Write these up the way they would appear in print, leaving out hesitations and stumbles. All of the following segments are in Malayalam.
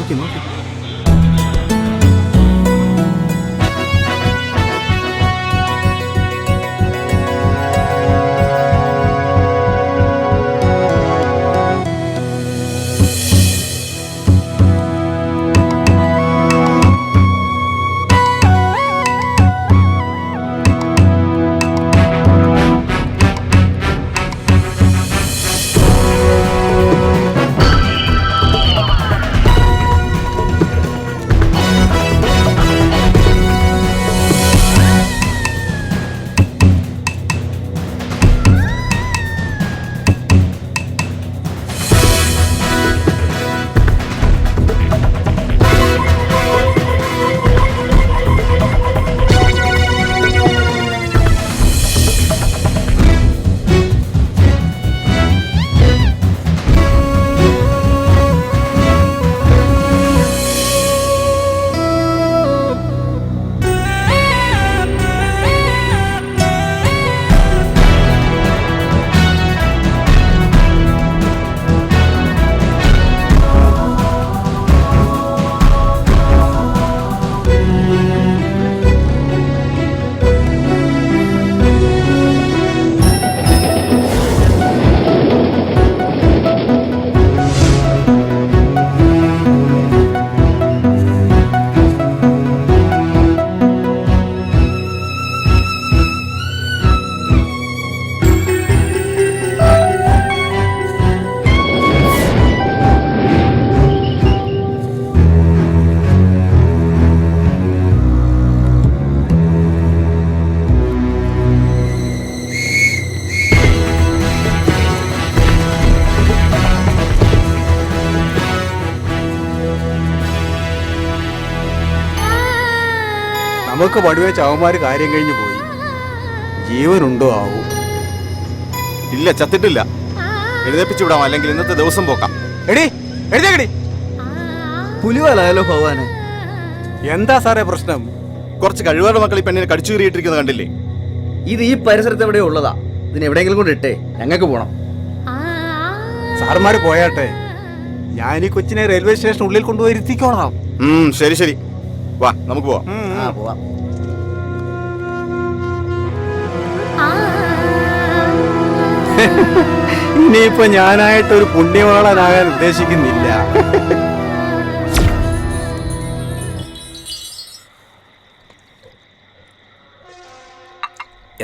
നോക്കി നോക്കി. നമുക്ക് പടുവേ ചവന്മാര് കാര്യം കഴിഞ്ഞു പോയി. ജീവനുണ്ടോ ആവൂ? ഇല്ല, ചത്തിട്ടില്ല. എഴുന്നേപ്പിച്ചു വിടാം, അല്ലെങ്കിൽ ഇന്നത്തെ ദിവസം പോക്കാം. എടി എഴുതേക്കടി. പുലിവാലായാലോ ഭഗവാനെ? എന്താ സാറേ പ്രശ്നം? കുറച്ച് കഴിവുള്ള മക്കൾ ഈ പെണ്ണിനെ കടിച്ചു കീറിയിട്ടിരിക്കുന്നത് കണ്ടില്ലേ? ഇത് ഈ പരിസരത്ത് എവിടെ ഉള്ളതാ? ഇതിന് എവിടെയെങ്കിലും കൊണ്ട് ഇട്ടേ, ഞങ്ങൾക്ക് പോണം. സാറുമാര് പോയാട്ടെ, ഞാൻ ഈ കൊച്ചിനെ റെയിൽവേ സ്റ്റേഷൻ ഉള്ളിൽ കൊണ്ടുപോയി ഇരുത്തിക്കോളാം. ശരി ശരി, വാ നമുക്ക് പോവാം. പോവാം. ഇനിയിപ്പോ ഞാനായിട്ടൊരു പുണ്യവാളനാകാൻ ഉദ്ദേശിക്കുന്നില്ല.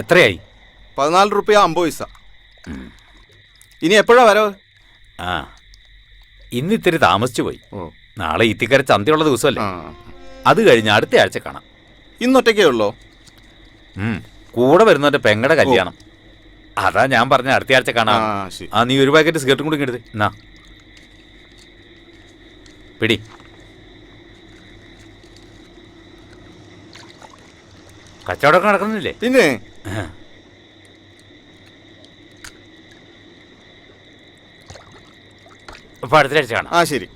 എത്രയായി? 14 രൂപ 50 പൈസ. ഇനി എപ്പോഴാ വരവ്? ഇന്ന് ഇത്തിരി താമസിച്ചു പോയി. നാളെ ഈത്തിക്കര ചന്തയുള്ള ദിവസമല്ലേ. അത് കഴിഞ്ഞ് അടുത്ത ആഴ്ച കാണാം. ഇന്നൊറ്റയ്ക്കേ ഉള്ളോ? കൂടെ വരുന്നവന്റെ പെങ്ങടെ കല്യാണം. അതാ ഞാൻ പറഞ്ഞ അടുത്ത ആഴ്ച കാണാം. നീ ഒരു പാക്കറ്റ് സിഗരറ്റും കൂടി എടുത്ത് എന്നാ പിടി. കച്ചവടമൊക്കെ നടക്കുന്നില്ലേ? പിന്നെ അപ്പൊ അടുത്ത ആഴ്ച കാണാം. ശരി.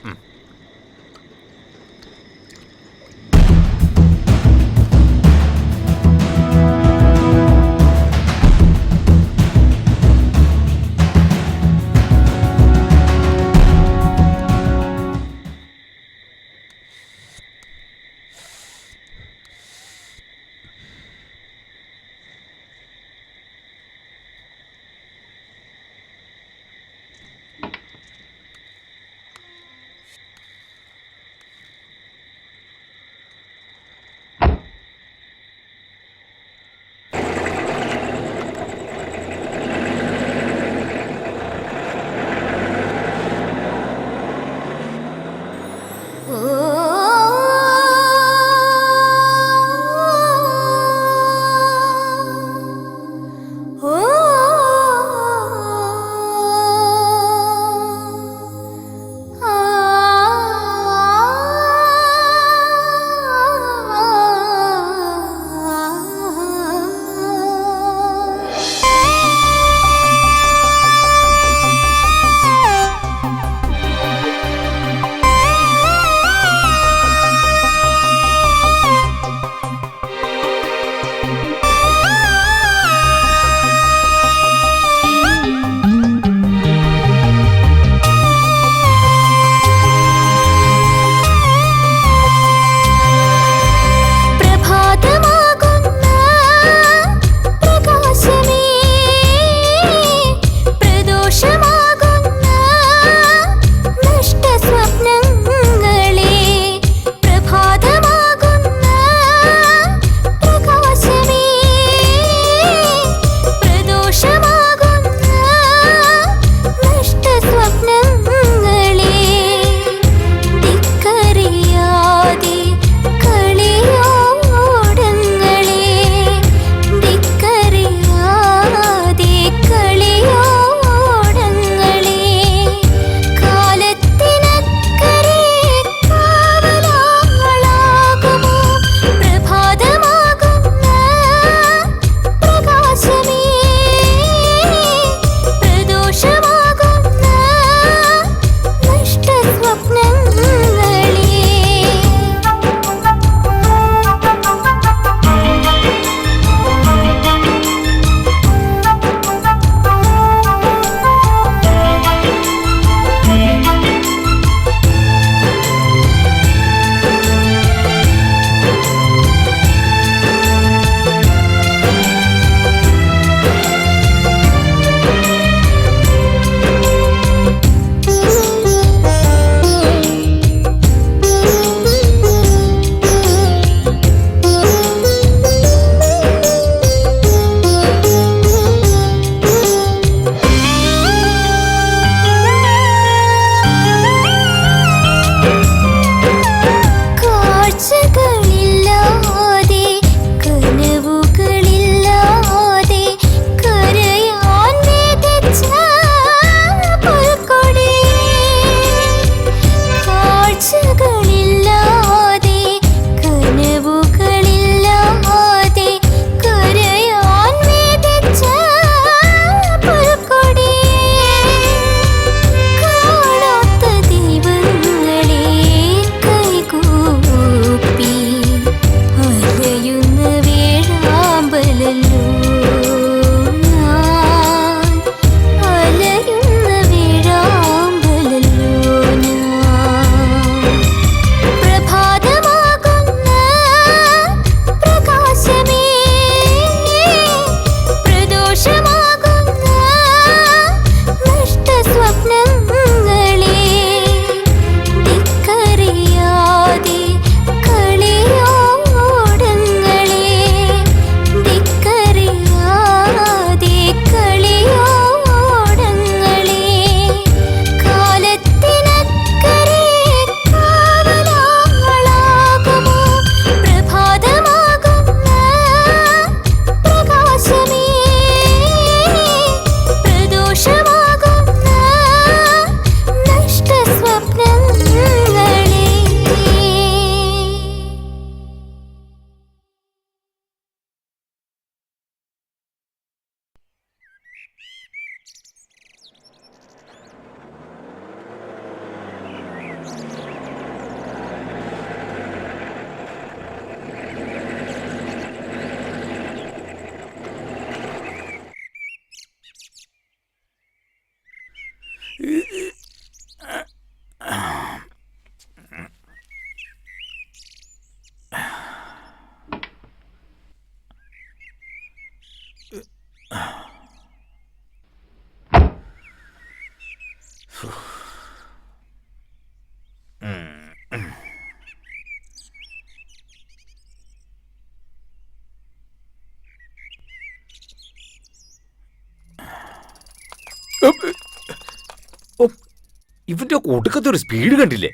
ഇവന്റെ ഒടുക്കത്തെ ഒരു സ്പീഡ് കണ്ടില്ലേ?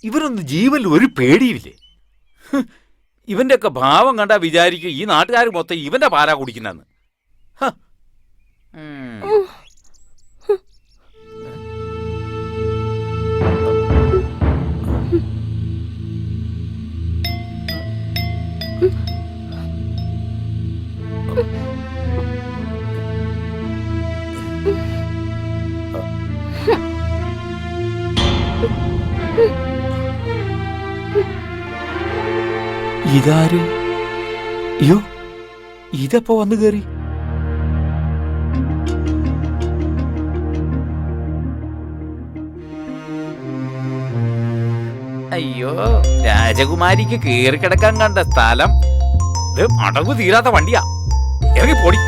ഇവരൊന്നും ജീവനിൽ ഒരു പേടിയില്ലേ? ഇവന്റെ ഒക്കെ ഭാവം കണ്ടാ വിചാരിക്കും ഈ നാട്ടുകാർ മൊത്തം ഇവന്റെ പാലാ കുടിക്കുന്നെന്ന്. ഇതാര്? അയ്യോ, ഇതെപ്പോ വന്നു കേറി? അയ്യോ, രാജകുമാരിക്ക് കേറി കിടക്കാൻ കണ്ട സ്ഥലം. ഇത് അടവ് തീരാത്ത വണ്ടിയാ. ഇറങ്ങി പൊടി.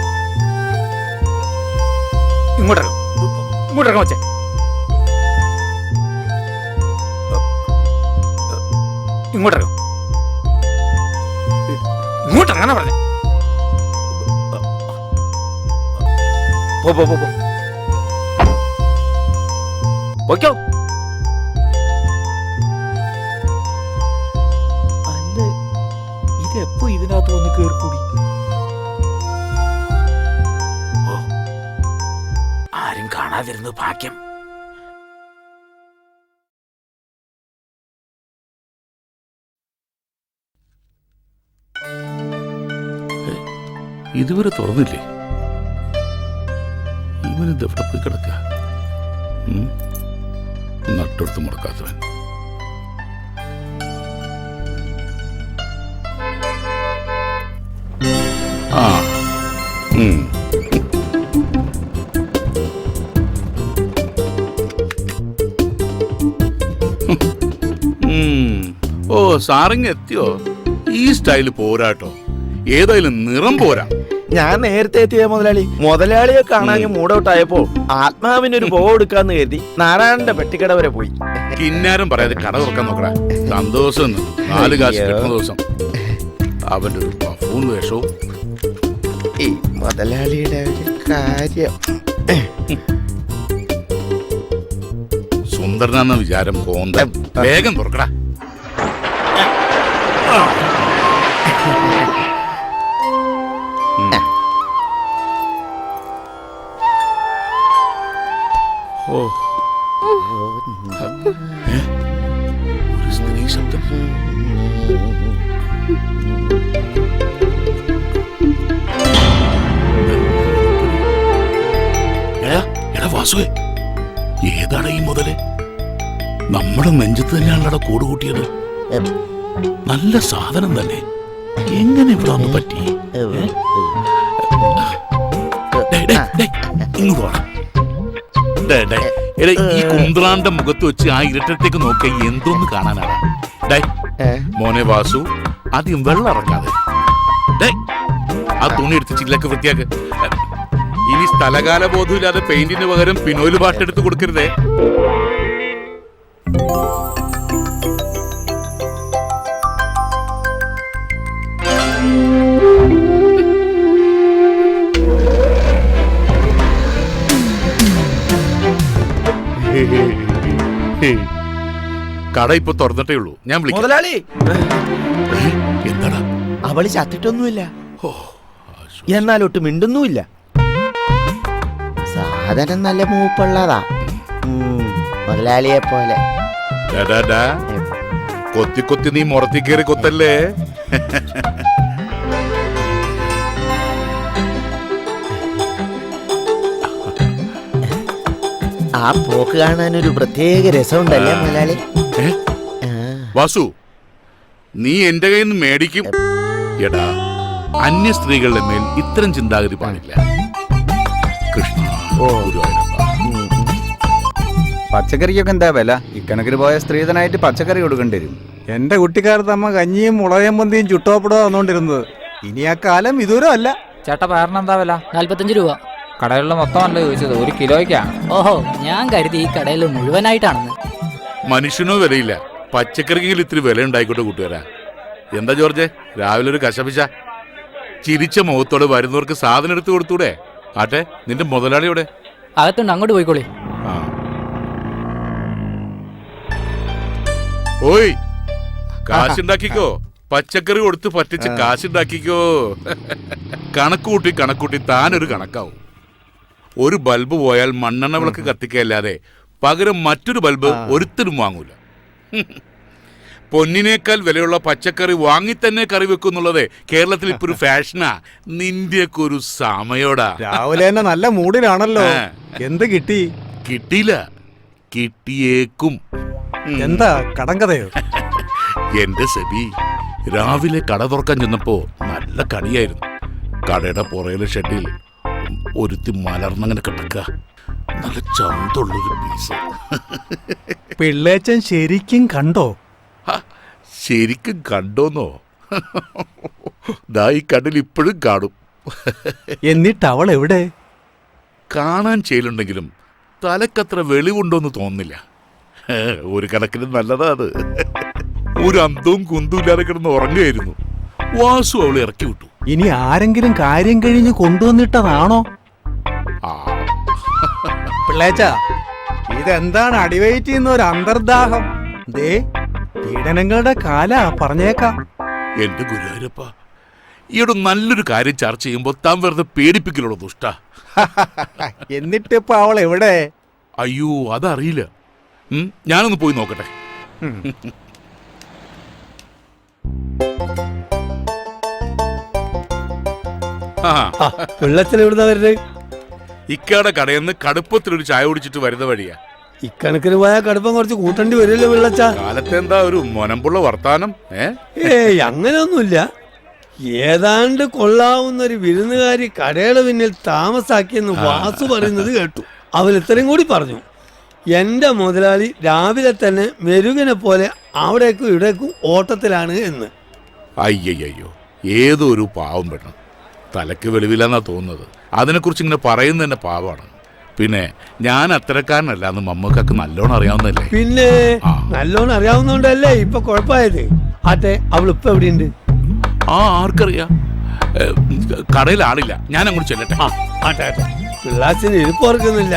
ഇങ്ങോട്ടിറങ്ങ, ഇങ്ങോട്ടിറങ്ങ വച്ചേ. ഇങ്ങോട്ടിറങ്ങ, ഇങ്ങോട്ടിറങ്ങാനാ പറഞ്ഞേ. പോ പോ പോ പോ. പോയ്ക്കോ. അല്ല, ഇതെപ്പോ ഇതിനകത്ത് വന്ന് കേറിക്കൂടി? ഓ, ആരും കാണാതിരുന്നത് ഭാഗ്യം. ഇതുവരെ തുറന്നില്ലേ? ഇവനിത് എവിടെ പോയി കിടക്ക? നട്ടെടുത്ത് മുടക്കാത്തവൻ. ആ ഓ, സാറിങ് എത്തിയോ? ഈ സ്റ്റൈല് പോരാട്ടോ. ഏതായാലും നിറം പോരാ. ഞാൻ നേരത്തെ എത്തിയ മുതലാളിയെ കാണാൻ മൂടൗട്ടായപ്പോ ആത്മാവിനൊരു പോ എടുക്കാന്ന് കരുതി നാരായണന്റെ പെട്ടിക്കട വരെ പോയി. കിന്നാരം പറയാതെ കട തുറക്കാൻ നോക്കടാ. സന്തോഷം 4 കാശ് കിട്ടുന്ന ദിവസം. അവന്റെ ഒരു ബഫൂൺ വേഷവും. ഈ മുതലാളിയുടെ ഒരു കാര്യം. സുന്ദരനാന്ന വിചാരം കോന്ത. വേഗം തുറക്കടാ. ഓ, ഒരു സ്ത്രീ ശബ്ദം. എടാ വാസുവേ, ഏതാണ് ഈ മുതല്? നമ്മുടെ നെഞ്ചത്ത് തന്നെയാണല്ലോ കൂട് കൂട്ടിയത്. നല്ല സാധനം തന്നെ. എങ്ങനെ ഇവിടെ ഒന്ന് പറ്റി? ഇങ്ങോട്ട് വേണം. ഈ കുന്ത്രാന്റെ മുഖത്ത് വെച്ച് ആ ഇരട്ടത്തേക്ക് നോക്ക എന്തൊന്ന് കാണാനാണ്. മോനെ വാസു, ആദ്യം വെള്ളം ഇറക്കാതെ ആ തുണി എടുത്ത് ചില്ലൊക്കെ വൃത്തിയാക്ക്. ഇനി സ്ഥലകാല ബോധമില്ലാതെ പെയിന്റിന് പകരം പിനോയിൽ പാട്ടെടുത്ത് കൊടുക്കരുതേ. കട ഇപ്പൊ തുറന്നിട്ടേ ഉള്ളൂ. ഞാൻ വിളിക്കാം. മുതലാളി, എന്താടാ? അവള് ചത്തിട്ടൊന്നുമില്ല, എന്നാലൊട്ട് മിണ്ടുന്നുമില്ല. സാധനം നല്ല മൂപ്പുള്ളതാ, മുതലാളിയെ പോലെ. കൊത്തി കൊത്തി നീ മുറത്തി കയറി കൊത്തല്ലേ. ആ പോക്ക് കാണാൻ ഒരു പ്രത്യേക രസമുണ്ടല്ലേ മുതലാളി? വാസു, നീ എന്റെ കയ്യിൽ നിന്ന് മേടിക്കും. എടാ, അന്യ സ്ത്രീകളുടെ മേൽ ഇത്തരം ചിന്താഗതി പാടില്ല. കൃഷ്ണ, പച്ചക്കറിക്കൊക്കെ എന്താ വില? ഇക്കണക്കിന് പോയ സ്ത്രീധനായിട്ട് പച്ചക്കറി കൊടുക്കേണ്ടി വരും. എന്റെ കുട്ടിക്കാലത്ത് അമ്മ കഞ്ഞിയും മുളകം പൊന്തിയും ചുട്ടോപ്പടോ വന്നോണ്ടിരുന്നത്. ഇനി ആ കാലം വിദൂരം അല്ല. ചേട്ടാ, പയറിന് എന്താ വില? 45 രൂപ. കടകളിലെ മൊത്തമല്ല ചോദിച്ചത്, 1 കിലോയ്ക്കാണ്. ഓഹോ, ഞാൻ കരുതി ഈ കടയിൽ മുഴുവനായിട്ടാണെന്ന്. മനുഷ്യനോ വിലയില്ല, പച്ചക്കറിക്കെങ്കിലും ഇത്തിരി വില ഉണ്ടായിക്കോട്ടെ കൂട്ടുകാരാ. എന്താ ജോർജ്, രാവിലെ ഒരു കശപിശ? ചിരിച്ച മുഖത്തോടെ വരുന്നവർക്ക് സാധനം എടുത്തു കൊടുത്തൂടെ? ആട്ടെ, നിന്റെ മുതലാളിയോടെ? അകത്തുണ്ട്, അങ്ങോട്ട് പോയിക്കോളി. ഓയ്, കാശുണ്ടാക്കിക്കോ. പച്ചക്കറി കൊടുത്ത് പറ്റിച്ച് കാശുണ്ടാക്കിക്കോ. കണക്കൂട്ടി താനൊരു കണക്കാവും. ഒരു ബൾബ് പോയാൽ മണ്ണെണ്ണ വിളക്ക് കത്തിക്കല്ലാതെ പകരം മറ്റൊരു ബൾബ് ഒരുത്തരും വാങ്ങൂല. പൊന്നിനേക്കാൾ വിലയുള്ള പച്ചക്കറി വാങ്ങി തന്നെ കറി വെക്കുന്നുള്ളത് കേരളത്തിൽ ഇപ്പൊ ഒരു ഫാഷനാ. നിന്റെയൊക്കെ ഒരു സമയോടാ. രാവിലെ തന്നെ നല്ല മൂഡിലാണല്ലോ. എന്ത് കിട്ടി? കിട്ടിയില്ല, കിട്ടിയേക്കും. എന്താ കടം കഥയോ? എന്റെ സെബി, രാവിലെ കട തുറക്കാൻ ചെന്നപ്പോ നല്ല കടിയായിരുന്നു. കടയുടെ പുറയിലെ ഷെഡിൽ ഒരുത്തി മലർന്നങ്ങനെ കിടക്ക. നല്ല ചന്തുള്ളൊരു പീസ്. പിള്ളേച്ചൻ ശരിക്കും കണ്ടോ? ശരിക്കും കണ്ടോന്നോ? ദാ ഈ കണ്ണിൽ ഇപ്പോഴും കാണും. എന്നിട്ട് അവൾ എവിടെ? കാണാൻ ചെയ്യലുണ്ടെങ്കിലും തലക്കത്ര വെളിവുണ്ടോന്ന് തോന്നുന്നില്ല. ഒരു കണക്കിന് നല്ലതാ അത്. ഒരു അന്തവും കുന്തും ഇല്ലാതെ കിടന്ന് ഉറങ്ങുകയായിരുന്നു. വാസു അവളെ ഇറക്കി വിട്ടു. ഇനി ആരെങ്കിലും കാര്യം കഴിഞ്ഞ് കൊണ്ടുവന്നിട്ടതാണോ? ആ, പിള്ളേച്ച, ഇതെന്താണ് അടിവയറ്റ് ചെയ്യുന്ന ഒരു അന്തർദാഹം? ദേ, പീഡനങ്ങളുടെ കാല പറഞ്ഞേക്കാം. എന്റെ ഗുരുവായൂരപ്പ, ഈയിടെ നല്ലൊരു കാര്യം ചർച്ച ചെയ്യുമ്പോൾ താൻ വെറുതെ പേടിപ്പിക്കലുള്ളൂ ദുഷ്ട. എന്നിട്ടിപ്പോ അവൾ എവിടെ? അയ്യോ, അതറിയില്ല. ഞാനൊന്ന് പോയി നോക്കട്ടെ. വെള്ളത്തിൽ എവിടുന്ന വരുന്നത്? ഇക്കയുടെ കടയിൽ നിന്ന് കടുപ്പത്തിലൊരു ചായ കുടിച്ചിട്ട് വരുന്ന വഴിയാ. ഇക്കണക്കിന് പോയാൽ കടുപ്പം കുറച്ച് കൂട്ടേണ്ടി വരുമല്ലോ വെള്ളച്ച. കാലത്തെ എന്താ ഒരു മൊനമ്പുള്ള വർത്താനം? ഏയ് അങ്ങനെയൊന്നുമില്ല. ഏതാണ്ട് കൊള്ളാവുന്ന ഒരു വിരുന്നുകാരി കടയുടെ പിന്നിൽ താമസാക്കിയെന്ന് വാസു പറയുന്നത് കേട്ടു. അവൻ ഇത്രയും കൂടി പറഞ്ഞു, എന്റെ മുതലാളി രാവിലെ തന്നെ മെരുകനെ പോലെ അവിടേക്കും ഇവിടേക്കും ഓട്ടത്തിലാണ് എന്ന്. അയ്യയ്യോ, ഏതോ ഒരു പാവം പെണ്ണ്. തലയ്ക്ക് വെളിവില്ലെന്നാ തോന്നുന്നത്. അതിനെക്കുറിച്ച് ഇങ്ങനെ പറയുന്നത് തന്നെ പാവമാണ്. പിന്നെ ഞാൻ അത്തരക്കാരനല്ല എന്ന് മമ്മക്കൊക്കെ നല്ലോണം അറിയാവുന്നതല്ലേ. പിന്നെ നല്ലോണം അറിയാവുന്നോണ്ടല്ലേ ഇപ്പൊ കുഴപ്പമായത്. ആട്ടെ, അവളിപ്പോ എവിടെയുണ്ട്? ആർക്കറിയാം. കടയിൽ ആളില്ല, ഞാൻ അങ്ങോട്ട് ചെല്ലട്ടെ. ആട്ടെ ആട്ടെ, പിള്ളാച്ചിന് ഇരിപ്പ് ഓർക്കുന്നില്ല.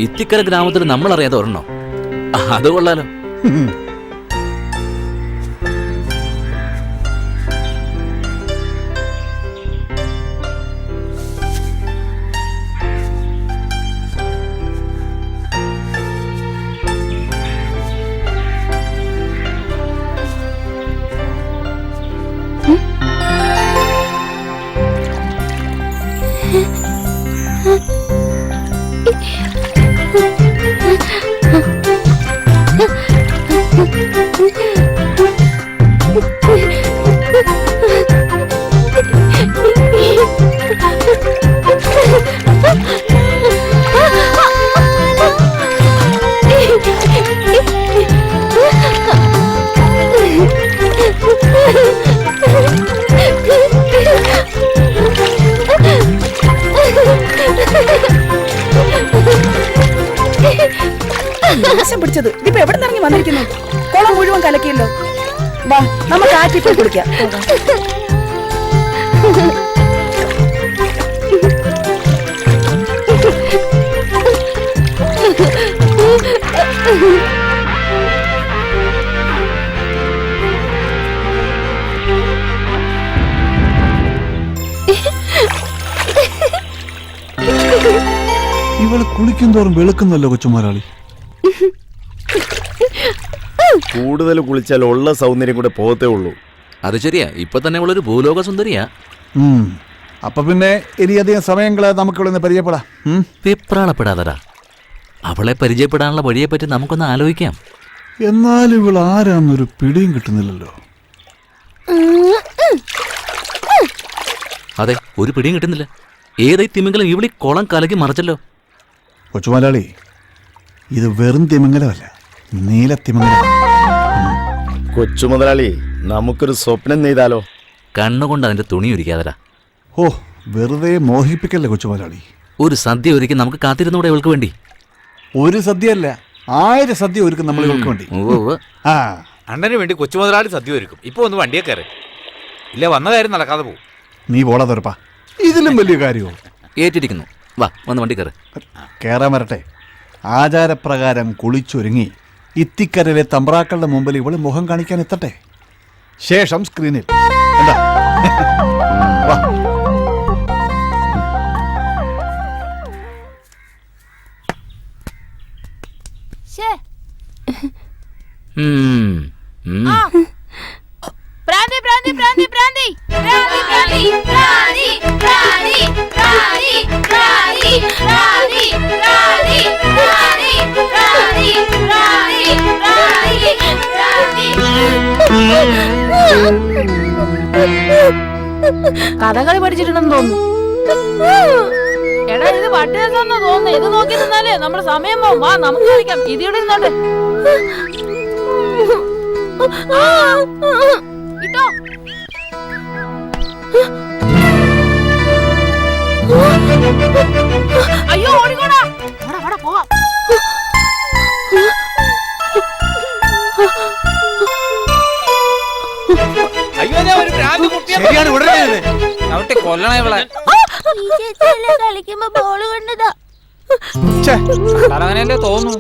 ഇത്തിക്കര ഗ്രാമത്തിൽ നമ്മൾ അറിയാതെ ഒരെണ്ണോ? അത് കൊള്ളാലോ. പിടിച്ചത് ഇപ്പൊ എവിടെ നിറങ്ങി വന്നിരിക്കുന്നു? കുളം മുഴുവൻ കലക്കിയല്ലോ. വാ, നമുക്ക് ആറ്റി പോയി കുടിക്കാം. ഇവള് കുളിക്കും തോറും വെളുക്കുന്നല്ലോ കൊച്ചുമലയാളി. കൂടുതൽ കുളിച്ചാൽ ഉള്ള സൗന്ദര്യം കൂടെ പോകത്തേ ഉള്ളൂ. അത് ശരിയാ, ഇപ്പൊ തന്നെ ഉള്ളൊരു ഭൂലോക സുന്ദരിയാ. അപ്പൊ പിന്നെ ഇനിയധികം സമയങ്ങളെ നമുക്കിവിടെ പരിചയപ്പെടാം. വെപ്രാളപ്പെടാതടാ, അവളെ പരിചയപ്പെടാനുള്ള വഴിയെപ്പറ്റി നമുക്കൊന്ന് ആലോചിക്കാം. എന്നാലും ഇവൾ ആരാന്നൊരു പിടിയും കിട്ടുന്നില്ലല്ലോ. അതെ, ഒരു പിടിയും കിട്ടുന്നില്ല. ഏതായി തിമിംഗലം ഇവിളി കുളം കലക്കി മറിച്ചല്ലോ. കൊച്ചുമലയാളി, ഇത് വെറും തിമിംഗലമല്ല, നീലത്തിമിംഗലം. കൊച്ചുമുതലാളി, നമുക്കൊരു സ്വപ്നം നെയ്താലോ? കണ്ണുകൊണ്ട് അതിന്റെ തുണി ഒരുക്കാതരാ. ഓ, വെറുതെ മോഹിപ്പിക്കല്ലേ കൊച്ചുമലയാളി. ഒരു സദ്യ ഒരുക്കി നമുക്ക് കാത്തിരുന്നൂടെ ഇവൾക്ക് വേണ്ടി? ഒരു സദ്യയല്ല, 1000 സദ്യ ഒരുക്കും നമ്മൾ ഇവൾക്ക് വേണ്ടി. അണ്ണന് വേണ്ടി കൊച്ചുമുതലാളി സദ്യ ഒരുക്കും. ഇപ്പൊ ഒന്ന് വണ്ടിയെ കയറി ഇല്ല, വന്ന കാര്യം നടക്കാതെ പോകും. നീ പോടാ തുറപ്പാ, ഇതിലും വലിയ കാര്യമോ? ഏറ്റിരിക്കുന്നു. വാ, വന്ന് വണ്ടി കയറി. കയറാൻ വരട്ടെ. ആചാരപ്രകാരം കുളിച്ചൊരുങ്ങി ഇത്തിക്കരയിലെ തമ്പ്രാക്കളുടെ മുമ്പിൽ ഇവള് മുഖം കാണിക്കാൻ എത്തട്ടെ. ശേഷം സ്ക്രീനിൽ. എന്താ? വാ. പ്രാന്തി പ്രാന്തി പ്രാന്തി പ്രാന്തി പ്രാന്തി പ്രാന്തി പ്രാന്തി പ്രാന്തി പ്രാന്തി പ്രാന്തി പ്രാന്തി പ്രാന്തി പ്രാന്തി പ്രാന്തി പ്രാന്തി കഥകളി പഠിച്ചിട്ടുണ്ടെന്ന് തോന്നുന്നു. എടാ ഇത് പട്ടിയാസാന്ന് തോന്നുന്നു. ഇത് നോക്കി നിന്നാലേ നമ്മുടെ സമയം പോവും. വാ നമുക്ക് കളിക്കാം. ഇതിവിടെ ഇരുന്നോട്ടെ. ഇട്ടോ. അയ്യോ ഓടിക്കോടാ. പോവാം. ശരിയാണ് വിടരുത്. ചവിട്ടി കൊല്ലണേ ഇവളെ. കളിക്കുമ്പോ ബോള് കൊണ്ടതാ. തലവനല്ലേ തോന്നുന്നു.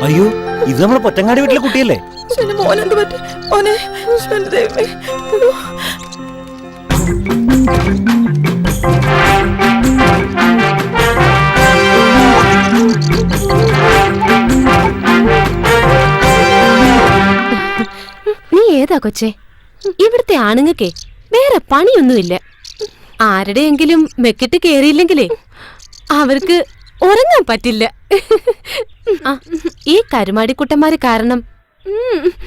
അയ്യോ ഇത് നമ്മുടെ പൊറ്റങ്ങാടി വീട്ടിലെ കുട്ടിയല്ലേ? മോനെന്ത് പറ്റി മോനെ? ദൈവമേ. നീ ഏതാ കൊച്ചേ? ഇവിടുത്തെ ആണുങ്ങൾക്കേ വേറെ പണിയൊന്നുമില്ല. ആരുടെയെങ്കിലും മെക്കിട്ട് കേറിയില്ലെങ്കിലേ അവർക്ക് ഉറങ്ങാൻ പറ്റില്ല. ഈ കരുമാടിക്കുട്ടന്മാര് കാരണം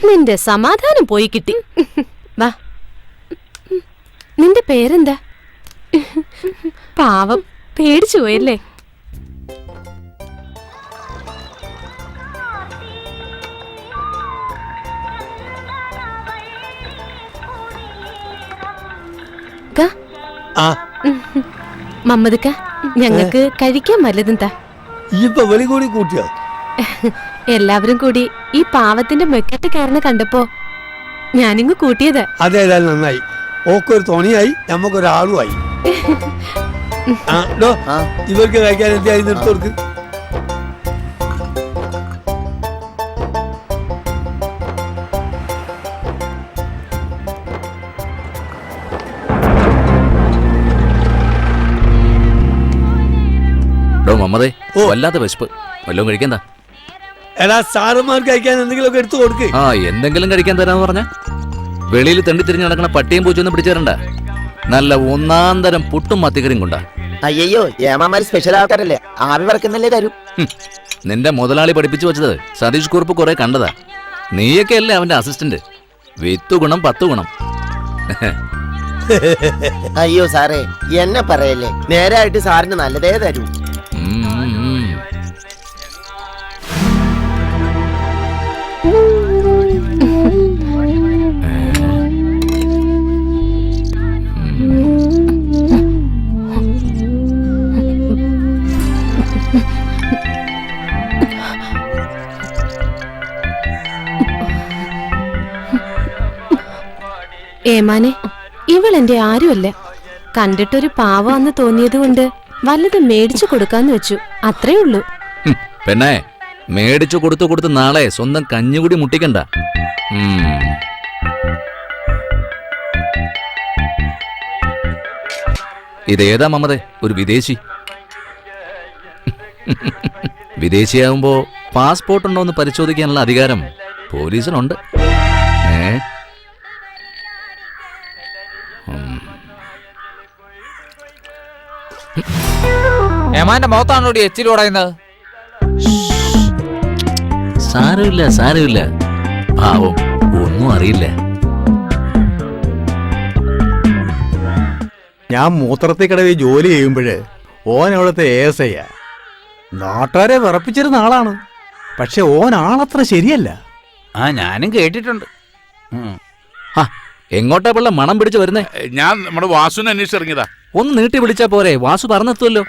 നിന്റെ സമാധാനം പോയി കിട്ടി. വാ, നിന്റെ പേരെന്താ? പാവം പേടിച്ചു പോയല്ലേ? മമ്മദ്ക്ക, ഞങ്ങൾക്ക് കഴിക്കാൻ വല്ലതും ഇപ്പൊ വെളി കൂടി കൂട്ടിയോ? എല്ലാവരും കൂടി ഈ പാവത്തിന്റെ മെക്കെട്ട് കാരണം കണ്ടപ്പോ ഞാനിങ്ങ് കൂട്ടിയത്. അതേതായാലും നന്നായി. ഓക്കൊരു തുണിയായി, നമ്മക്കൊരാളുമായി. ഇവർക്ക് കഴിക്കാൻ എന്തായി നിർത്തോർക്ക്? മമ്മതേ, വല്ലാത്ത വിശപ്പ്. വല്ലതും കഴിക്കണ്ട. എടാ സാറന്മാർക്ക് കഴിക്കാൻ എന്തെങ്കിലും എടുത്തു കൊടുക്ക്. ആ, എന്തെങ്കിലും കഴിക്കാൻ തരാന്ന് പറഞ്ഞ വെളിയിൽ തെണ്ടി തിരിഞ്ഞ് നടക്കണ പട്ടിയും പൂച്ചൊന്നും പിടിച്ചേരണ്ട. നല്ല ഒന്നാം തരം പുട്ടും മത്തിക്കറിയും കൊണ്ടാ. അയ്യോ ഏമാമാര് സ്പെഷ്യൽ ആൾക്കാരല്ലേ, ആവി പറക്കുന്നല്ലേ തരും. നിന്റെ മുതലാളി പഠിപ്പിച്ചു വെച്ചത് സതീഷ് കുറുപ്പ് കുറെ കണ്ടതാ. നീയൊക്കെ അല്ലേ അവന്റെ അസിസ്റ്റന്റ്. 10 ഗുണം 10 ഗുണം. അയ്യോ സാറേ എന്നെ പറയല്ലേ, നേരായിട്ട് സാറിന് നല്ലതേ തരൂ. ഏമാനെ, ഇവളെന്റെ ആരുമല്ല. കണ്ടിട്ടൊരു പാവാന്ന് തോന്നിയത് കൊണ്ട് വല്ലതും മേടിച്ചു കൊടുക്കാന്ന് വെച്ചു, അത്രേ ഉള്ളൂ. പെണ്ണേ, മേടിച്ചു കൊടുത്തു നാളെ സ്വന്തം കഞ്ഞുകൂടി മുട്ടിക്കണ്ട. ഇതേതാ മമതേ? ഒരു വിദേശി. വിദേശിയാവുമ്പോ പാസ്പോർട്ട് ഉണ്ടോന്ന് പരിശോധിക്കാനുള്ള അധികാരം പോലീസിനുണ്ട്. ഏമാന്റെ മുഖത്താണോ എച്ചിൽ ഉടയുന്നത്? സാരമില്ല, പാവം ഒന്നും അറിയില്ല. ഞാൻ മൂത്രത്തിൽ കിടവി ജോലി ചെയ്യുമ്പോഴ് ഓൻ അവിടുത്തെ ASI നാട്ടുകാരെ വിറപ്പിച്ചിരുന്ന ആളാണ്. പക്ഷെ ഓൻ ആളത്ര ശരിയല്ല. ഞാനും കേട്ടിട്ടുണ്ട്. എങ്ങോട്ടാ പിള്ള മണം പിടിച്ച് വരുന്നേ? ഞാൻ നമ്മുടെ വാസുവിനെ അന്വേഷിച്ചിറങ്ങിയതാ. ഒന്ന് നീട്ടി വിളിച്ചാ പോരെ? വാസു പറഞ്ഞെത്തുമല്ലോ.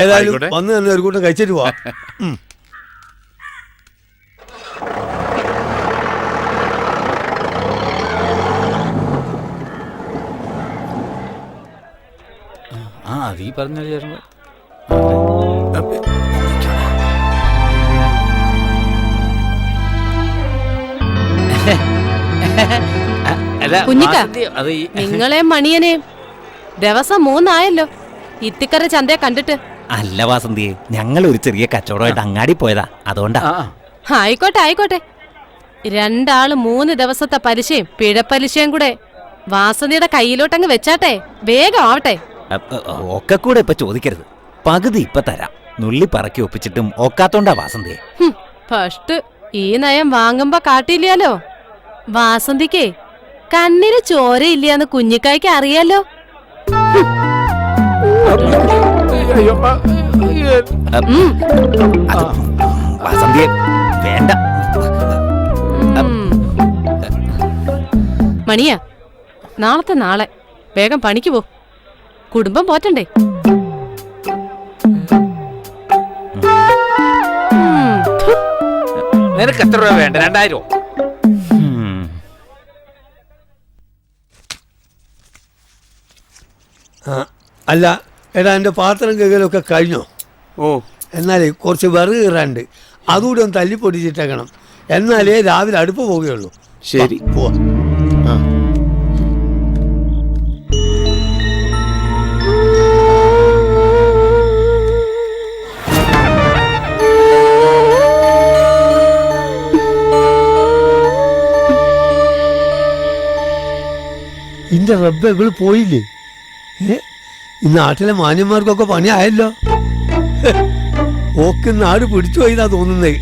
ഏതായാലും വന്ന് തന്നെ ഒരു കൂട്ടം കഴിച്ചിട്ട് പോവാ. അതീ പറഞ്ഞ ചേർന്ന് കുഞ്ഞിക്ക, നിങ്ങളെ മണിയനെ ദിവസം 3 ആയല്ലോ ഇത്തിക്കര ചന്തയെ കണ്ടിട്ട്. അല്ല വാസന്തിയെ, ഞങ്ങൾ ഒരു ചെറിയ കച്ചവടമായിട്ട് അങ്ങാടി പോയതാ, അതുകൊണ്ടാ. ആയിക്കോട്ടെ. 2 ആള് 3 ദിവസത്തെ പലിശയും പിഴപ്പലിശയും കൂടെ വാസന്തിയുടെ കയ്യിലോട്ടങ്ങ് വെച്ചാട്ടെ, വേഗം ആവട്ടെ. ഒക്കെ കൂടെ ഇപ്പൊ ചോദിക്കരുത്, പകുതി ഇപ്പൊ തരാം. നുള്ളി പറക്കി ഒപ്പിച്ചിട്ടും ഒക്കാത്തോണ്ടാ വാസന്തിയെ. ഫസ്റ്റ് ഈ നയം വാങ്ങുമ്പോ കാട്ടില്ലാലോ. വാസന്തിക്കേ കണ്ണിന് ചോരയില്ലാന്ന് കുഞ്ഞിക്കായ്ക്ക് അറിയാലോ. വേണ്ട. മണിയാ, നാളത്തെ നാളെ വേഗം പണിക്ക് പോ. കുടുംബം പോറ്റണ്ടേ? നിനക്ക് എത്ര രൂപ വേണ്ട? 2000? അല്ല എടാ, എൻ്റെ പാത്രം കഴുകലൊക്കെ കഴിഞ്ഞോ? ഓ, എന്നാലേ കുറച്ച് വിറക് കയറാണ്ട് അതുകൂടി ഒന്ന് തല്ലിപ്പൊടിച്ചിട്ടേക്കണം. എന്നാലേ രാവിലെ അടുപ്പ് പോവുകയുള്ളൂ. ശരി. പോവാ. ഇന്റെ റബ്ബ് ഇവള് പോയില്ലേ? ഈ നാട്ടിലെ മാന്യന്മാർക്കൊക്കെ പണിയായല്ലോ. ഓക്ക് നാട് പിടിച്ചു പോയിന്നാ തോന്നുന്നേ.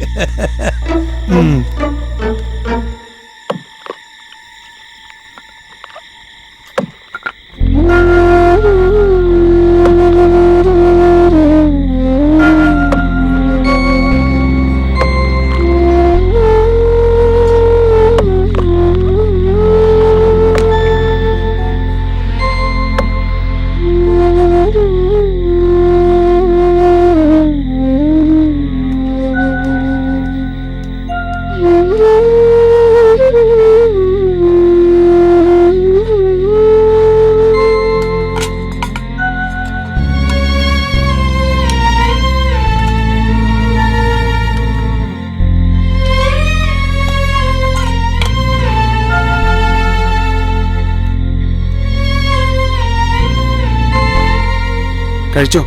കഴിച്ചോ?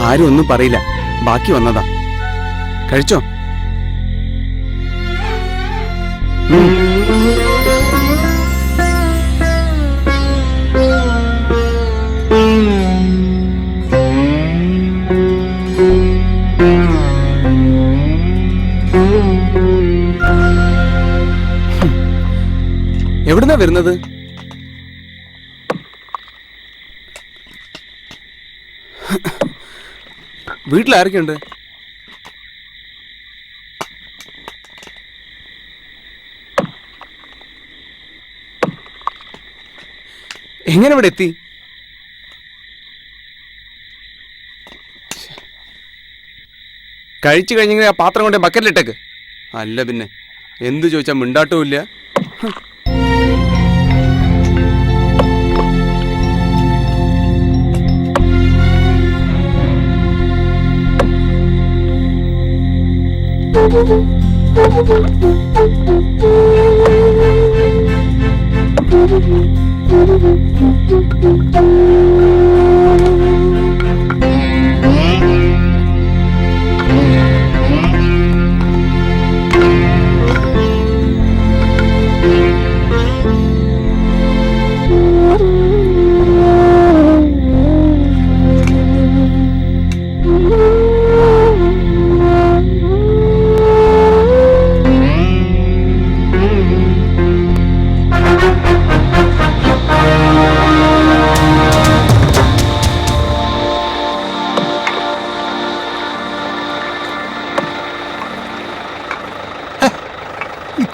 ആരും ഒന്നും പറയില്ല, ബാക്കി വന്നതാ. കഴിച്ചോ? എവിടുന്നാ വരുന്നത്? വീട്ടിലാരൊക്കെയുണ്ട്? എങ്ങനെ ഇവിടെ എത്തി? കഴിച്ചു കഴിഞ്ഞെങ്കിൽ ആ പാത്രം കൊണ്ട് ബക്കറ്റിലിട്ടേക്ക്. അല്ല പിന്നെ എന്ത് ചോദിച്ചാൽ മിണ്ടാട്ടവും ഇല്ല.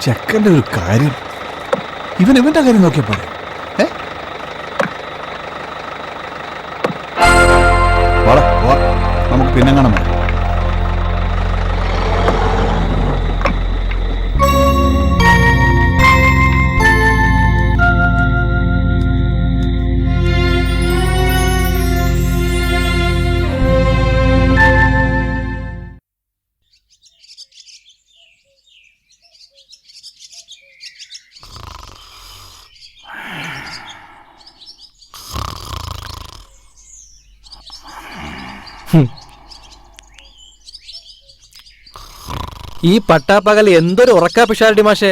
ചെക്കൻ്റെ ഒരു കാര്യം, ഇവന്റെ കാര്യം നോക്കിയപ്പോ നമുക്ക് പിന്നെ കാണാം. ഈ പട്ടാപ്പകൽ എന്തൊരു ഉറക്കാ പിഷാരടി മാഷേ.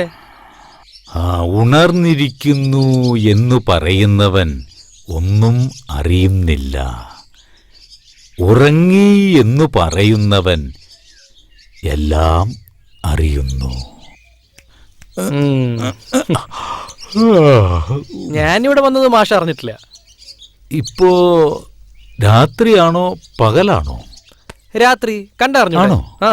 ഉണർന്നിരിക്കുന്നു എന്നു പറയുന്നവൻ ഒന്നും അറിയുന്നില്ല. ഉറങ്ങി എന്നു പറയുന്നവൻ എല്ലാം അറിയുന്നു. ഞാനിവിടെ വന്നത് മാഷ അറിഞ്ഞിട്ടില്ല. ഇപ്പോ രാത്രിയാണോ പകലാണോ? രാത്രി കണ്ടറിഞ്ഞോ? ആണോ? ആ.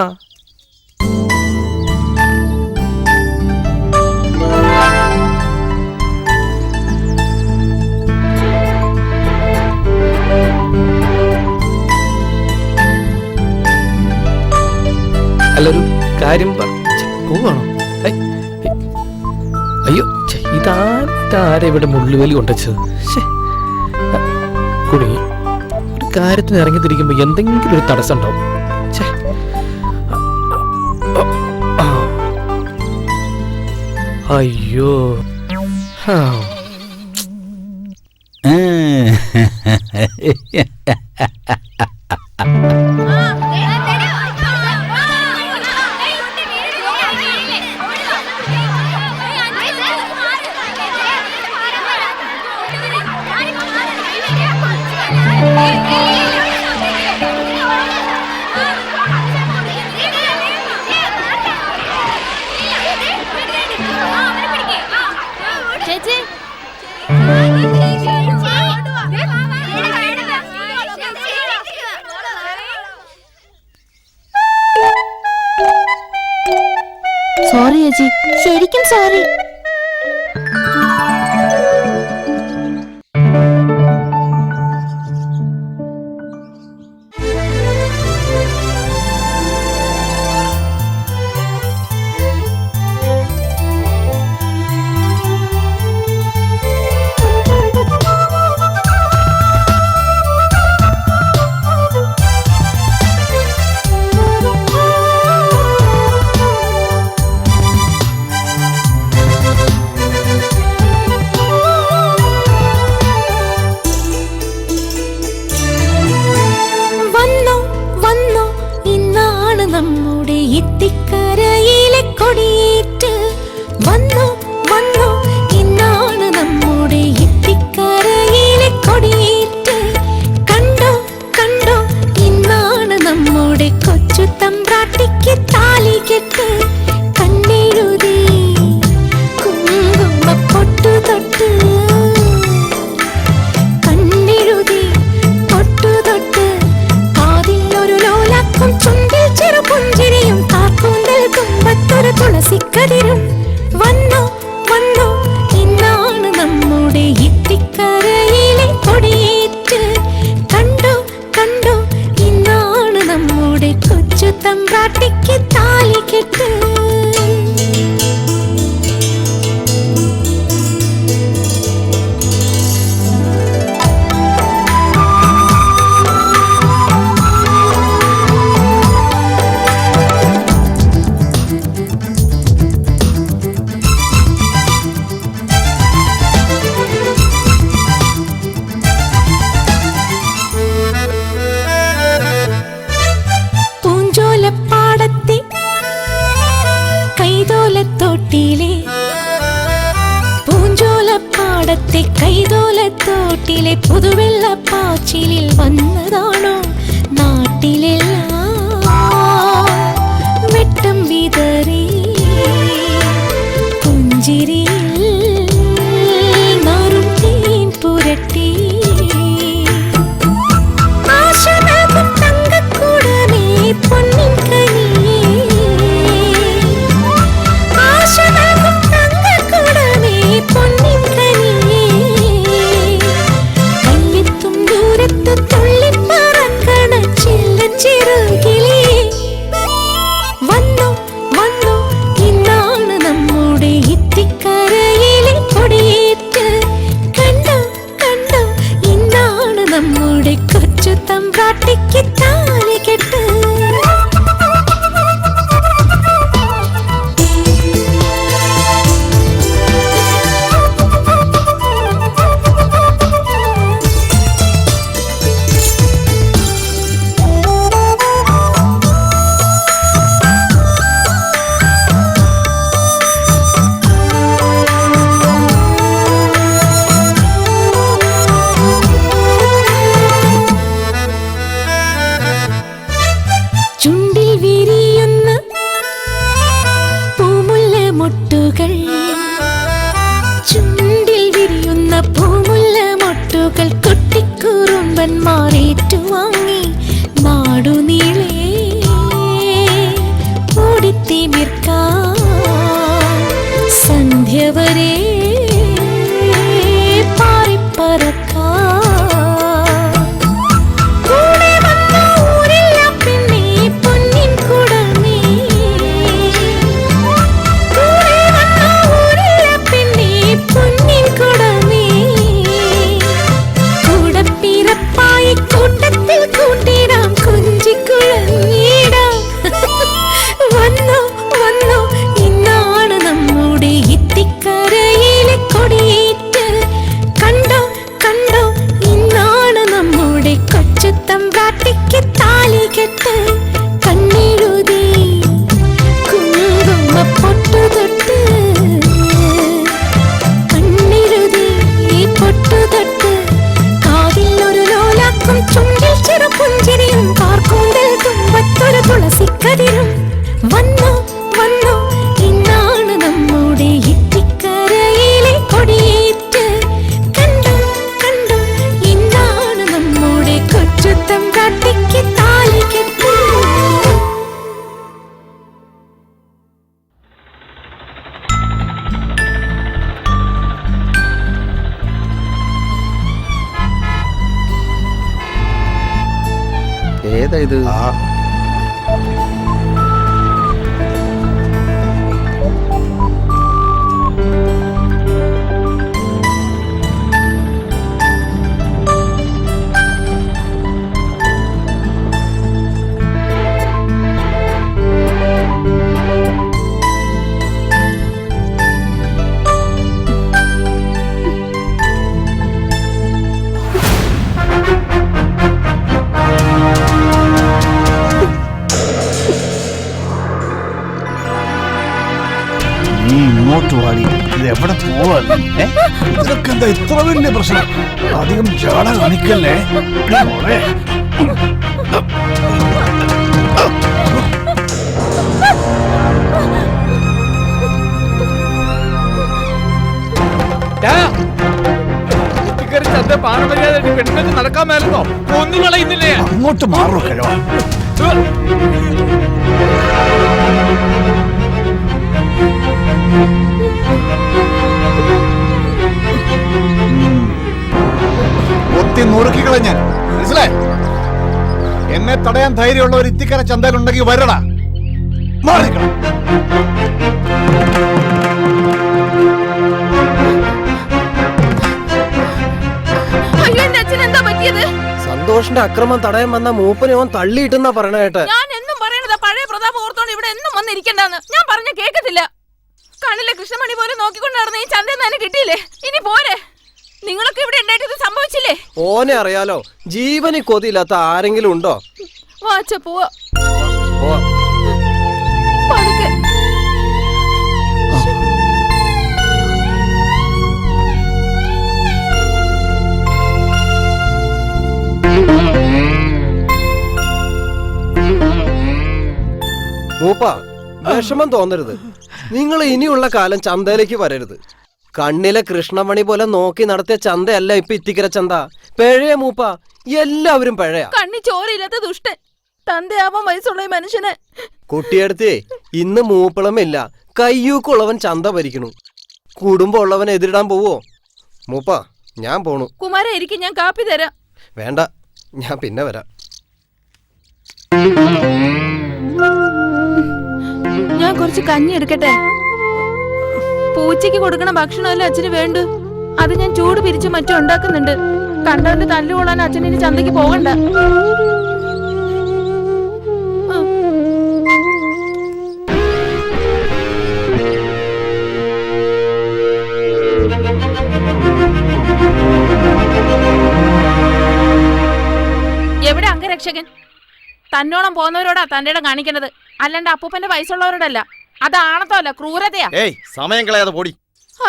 അല്ലൊരു കാര്യം പോവാണോ? അയ്യോ ഇതാരെ ഇവിടെ മുള്ളുവേലി കൊണ്ടുവച്ചത്? കുടുങ്ങി. ഒരു കാര്യത്തിന് ഇറങ്ങി തിരിക്കുമ്പോ എന്തെങ്കിലും ഒരു തടസ്സം ഉണ്ടാവും. അയ്യോ. സോറി ചേച്ചി, ശരിക്കും സോറി. കൈതോലത്തോട്ടിലെ പുതുവെള്ളപ്പാച്ചിലിൽ വന്നതാണോ നാട്ടിലെല്ലാം വെട്ടം വിതറി പുഞ്ചിരിയിൽ നാറും തേൻ പുരട്ടി ആശനാകും തങ്കക്കൂടമേ പൊന്നിൻ കനിയേ ആശനാകും തങ്കക്കൂടമേ പൊന്നിൻ പൂക്കൾ ചുണ്ടിൽ വിരിയുന്ന പൂമുല്ല മൊട്ടുകൾ കുട്ടിക്കുറുമ്പന്മാരേറ്റുവാങ്ങി നാടുനീളെ ഓടിത്തിമിർക്കാൻ സന്ധ്യ വരെ ഏതാ ഇത്? ഇങ്ങോട്ട് വാടി, ഇത് എവിടെ പോവാ? ഇതൊക്കെ എന്താ ഇത്ര വലിയ പ്രശ്നം? അധികം ജാട കാണിക്കല്ലേ മോളെ. നടക്കാൻ മേലെന്നോ ഒന്നും കളയുന്നില്ലേ? അങ്ങോട്ട് മാറോ കിഴവ. ഒത്തി നുറുക്കിക്കളഞ്ഞാൻ മനസ്സിലായി. എന്നെ തടയാൻ ധൈര്യമുള്ള ഒരു ഇത്തിക്കര ചന്തയിലുണ്ടെങ്കിൽ വരടാ. മാറിക്കണം. സന്തോഷിന്റെ അക്രമം തടയാൻ വന്ന മൂപ്പനെ ഓൻ തള്ളിയിട്ടെന്നാ പറയണ കേട്ടെ. ഞാൻ എന്നും പറയണതാ പഴയ പ്രതാപം ഓർത്തോണ്ട് ഇവിടെ എന്നും വന്നിരിക്കണ്ടെന്ന്. ഞാൻ പറഞ്ഞ കേക്കത്തില്ല. കണ്ണിലെ കൃഷ്ണമണി പോലെ നോക്കിക്കൊണ്ട് നടന്ന ഈ ചന്തയിൽ നിന്ന് കിട്ടിയില്ലേ? ഇനി പോരെ. നിങ്ങളൊക്കെ ഇവിടെ ഉണ്ടായിട്ട് ഇത് സംഭവിച്ചില്ലേ? ഓനെ അറിയാലോ. ജീവന് കൊതിയില്ലാത്ത ആരെങ്കിലും ഉണ്ടോ? വാച്ച പോവാ. പതുക്കെ. മൂപ്പ, വിഷമം തോന്നരുത്. നിങ്ങൾ ഇനിയുള്ള കാലം ചന്തയിലേക്ക് വരരുത്. കണ്ണിലെ കൃഷ്ണമണി പോലെ നോക്കി നടത്തിയ ചന്തയല്ല ഇപ്പൊ ഇത്തിക്കര ചന്ത. പഴയ മൂപ്പ, എല്ലാവരും പഴയ. കണ്ണി ചോരയില്ലാത്ത ദുഷ്ടൻ. തന്തയാവാൻ വയസ്സുള്ള ഈ മനുഷ്യനെ. കുട്ടിയെടുത്തേ, ഇന്ന് മൂപ്പളമില്ല. കയ്യൂക്കുള്ളവൻ ചന്ത ഭരിക്കണു. കുടുംബം ഉള്ളവനെ എതിരിടാൻ പോവോ? മൂപ്പ, ഞാൻ പോണു. കുമാര ഇരിക്കും, ഞാൻ കാപ്പി തരാം. വേണ്ട, ഞാൻ പിന്നെ വരാം. ഞാൻ കുറച്ച് കഞ്ഞി എടുക്കട്ടെ. പൂച്ചയ്ക്ക് കൊടുക്കണ ഭക്ഷണമല്ലേ അച്ഛന് വേണ്ടു. അത് ഞാൻ ചൂട് പിരിച്ച് മറ്റും ഉണ്ടാക്കുന്നുണ്ട്. കണ്ടവന്റെ തല്ലുകൊള്ളാൻ അച്ഛനിനി ചന്തയ്ക്ക് പോകണ്ട. എവിടെ അംഗരക്ഷകൻ? തന്നോളം പോകുന്നവരോടാ തന്റെ ഇടം കാണിക്കണത്, അല്ലാണ്ട് അപ്പൂപ്പന്റെ വയസ്സുള്ളവരോടല്ല. അത് ആണത്തല്ല, ക്രൂരതയാ. സമയം കളയാതെ പോടി.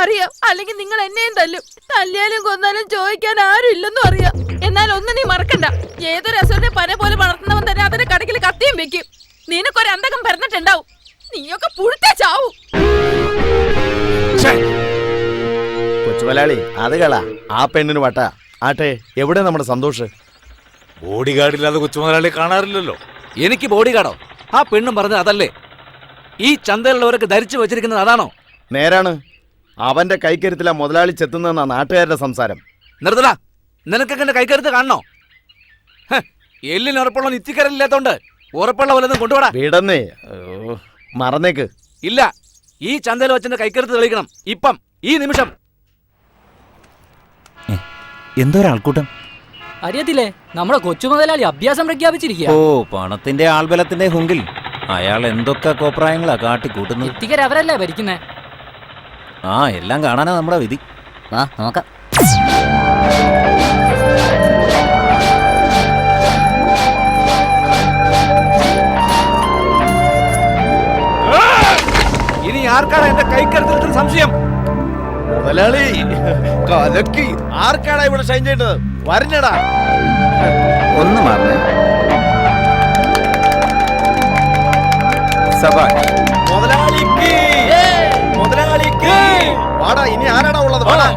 അറിയാം, അല്ലെങ്കിൽ നിങ്ങൾ എന്നെയും തല്ലും. തല്ലിയാലും കൊന്നാലും ചോദിക്കാൻ ആരും ഇല്ലെന്നും അറിയാം. എന്നാൽ ഒന്നും നീ മറക്കണ്ട, ഏതൊരു അസുരനെ പന പോലെ വളർത്തുന്നവൻ തന്നെ അതിന്റെ കടക്കിൽ കത്തിയും വെക്കും. നിനക്കൊരു അന്തകം പറഞ്ഞിട്ടുണ്ടാവും. നീയൊക്കെ പുഴുത്തേ ചാവൂ. കൊച്ചുമലയാളി അത് കളാ, ആ പെണ്ണിന് വട്ട. ആട്ടെ, എവിടെ നമ്മുടെ സന്തോഷ്? ബോഡി ഗാർഡില്ലാതെ കൊച്ചുമുതലാളി കാണാറില്ലല്ലോ. എനിക്ക് ബോഡി ഗാർഡോ? ആ പെണ്ണും പറഞ്ഞത് അതല്ലേ? ഈ ചന്തയിലുള്ളവരൊക്കെ ധരിച്ചു വെച്ചിരിക്കുന്നത് അതാണോ? നേരാണ്. അവന്റെ കൈക്കരുത്തിലാ മുതലാളി ചെത്തുന്നതെന്നാ നാട്ടുകാരുടെ സംസാരം. നിർത്തടാ, നിനക്കൊക്കെ എന്റെ കൈക്കരുത്ത് കാണണോ? എല്ലിന് ഉറപ്പുള്ള നിത്യക്കരലില്ലാത്തോണ്ട് ഉറപ്പുള്ള വല്ലതും കൊണ്ടുപോടാ. വീടന്നേ, മറന്നേക്ക്. ഇല്ല, ഈ ചന്തയിൽ വെച്ചെന്റെ കൈക്കരുത്ത് തെളിയിക്കണം ഇപ്പം, ഈ നിമിഷം. എന്തൊരാൾക്കൂട്ടം! അറിയത്തില്ലേ, നമ്മുടെ കൊച്ചു മുതലാളി അഭ്യാസം പ്രഖ്യാപിച്ചിരിക്കുക. ഓ, പണത്തിന്റെ ആൾബലത്തിന്റെ ഹുങ്കിൽ അയാൾ എന്തൊക്കെ കോപ്രായങ്ങളാ കാട്ടിക്കൂട്ടുന്നത്. എത്തിക്കര അവരല്ലേ ഭരിക്കുന്നേ. ആ, എല്ലാം കാണാനാ നമ്മുടെ വിധി. ആ, നോക്കാം. ഇനി ആർക്കാണ് എന്റെ കൈക്കരുത്തിൽ സംശയം? മുതലാളി കലക്കി. ആർക്കാടാ ഇവിടെ ഷൈൻ ചെയ്യേണ്ടത്? വരഞ്ഞടാ. ഒന്ന് മാറണേ. മുതലാളിക്ക് മുതലാളിക്ക് വാടാ. ഇനി ആരാടാ ഉള്ളത്? വാടാ.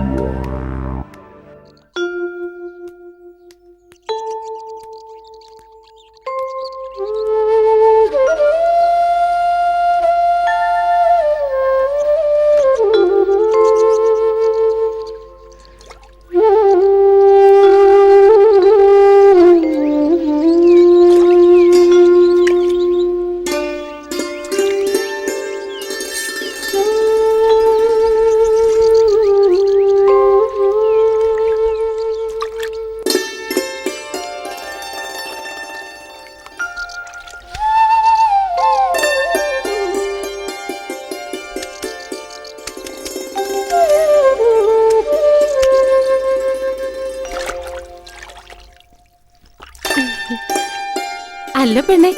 അല്ല പെണ്ണെ,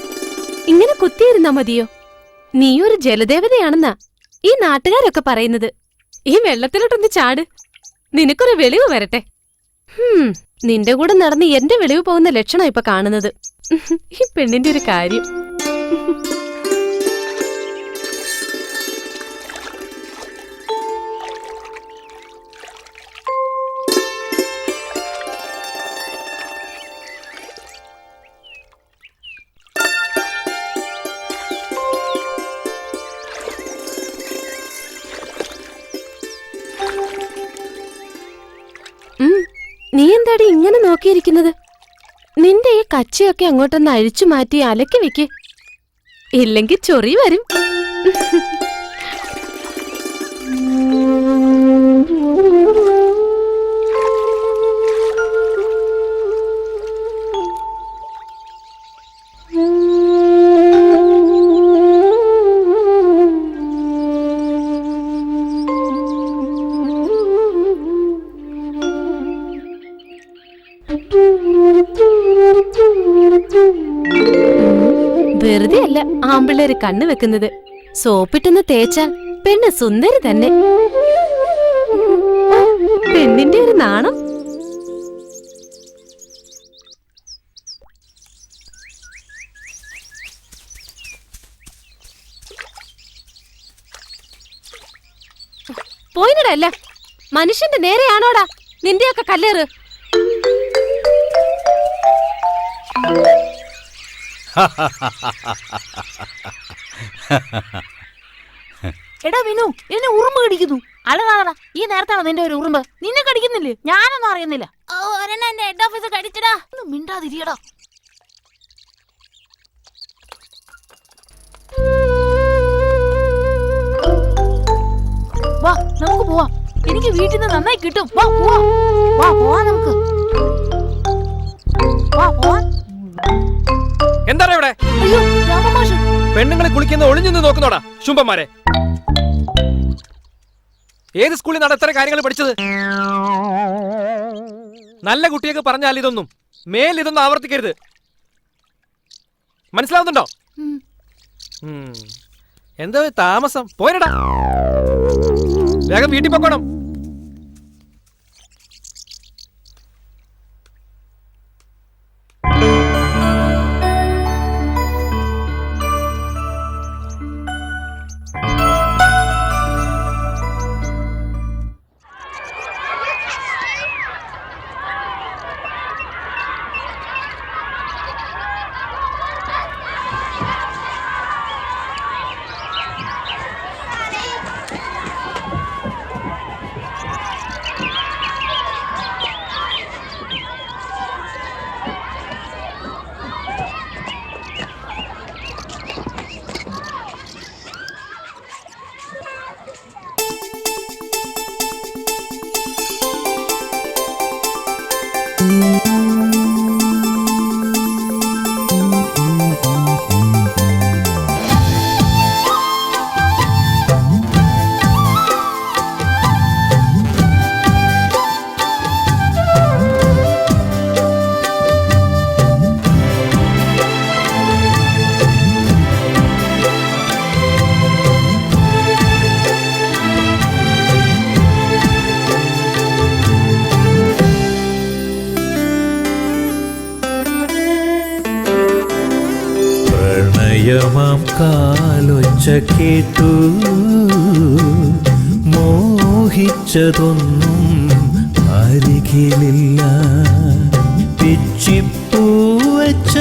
ഇങ്ങനെ കുത്തിയിരുന്നാ മതിയോ? നീയൊരു ജലദേവതയാണെന്നാ ഈ നാട്ടുകാരൊക്കെ പറയുന്നത്. ഈ വെള്ളത്തിലോട്ടൊന്ന് ചാട്, നിനക്കൊരു വെളിവ് വരട്ടെ. നിന്റെ കൂടെ നടന്ന് എന്റെ വെളിവ് പോകുന്ന ലക്ഷണം ഇപ്പൊ കാണുന്നത്. ഈ പെണ്ണിന്റെ ഒരു കാര്യം. നീ എന്താടി ഇങ്ങനെ നോക്കിയിരിക്കുന്നത്? നിന്റെ ഈ കച്ചയൊക്കെ അങ്ങോട്ടൊന്ന് അഴിച്ചു മാറ്റി അലക്കി വെക്ക്, ഇല്ലെങ്കിൽ ചൊറി വരും. വെറുതെ അല്ല ആമ്പിള്ളേര് കണ്ണു വെക്കുന്നത്. സോപ്പിട്ടൊന്ന് തേച്ചാൽ പെണ്ണ് സുന്ദരി തന്നെ. പെണ്ണിന്റെ ഒരു നാണം. പോയിനടല്ല, മനുഷ്യന്റെ നേരെയാണോടാ നിന്റെയൊക്കെ കല്ലേറ്? എടാ വിനു, എന്നെ ഉറുമ്പ് കടിക്കുന്നു. അല്ലതാ, ഈ നേരത്താണോ നിന്റെ ഒരു ഉറുമ്പ്? നിന്നെ കടിക്കുന്നില്ലേ? ഞാനൊന്നും അറിയുന്നില്ല. ഒരെണ്ണം എന്റെ ഹെഡ് ഓഫീസ് കടിച്ചടാ. ഒന്നും മിണ്ടാതിരിയടാ. വാ, നമുക്ക് പോവാം. എനിക്ക് വീട്ടിൽ നിന്ന് നന്നായി കിട്ടും. വാ പോവാ, വാ പോവാ നമുക്ക്. വാ പോവാ. എന്താണ് ഇവിടെ? അയ്യോ, രാമമാഷ്. പെണ്ണുങ്ങളെ കുളിക്കുന്ന ഒളിഞ്ഞു നോക്കുന്നോടാ ശുംഭന്മാരെ. ഏത് സ്കൂളിൽ നിന്നാണ് എത്ര കാര്യങ്ങൾ പഠിച്ചത്? നല്ല കുട്ടിയൊക്കെ പറഞ്ഞാൽ ഇതൊന്നും മേൽ ഇതൊന്നും ആവർത്തിക്കരുത്. മനസ്സിലാവുന്നുണ്ടോ? എന്താ താമസം? പോരടാ, വേഗം വീട്ടിൽ പൊക്കോണം. പ്രണയമാം കാലൊച്ച കേട്ടു മോഹിച്ചതൊന്നും അരികിലില്ല പിച്ചിപ്പൂവച്ച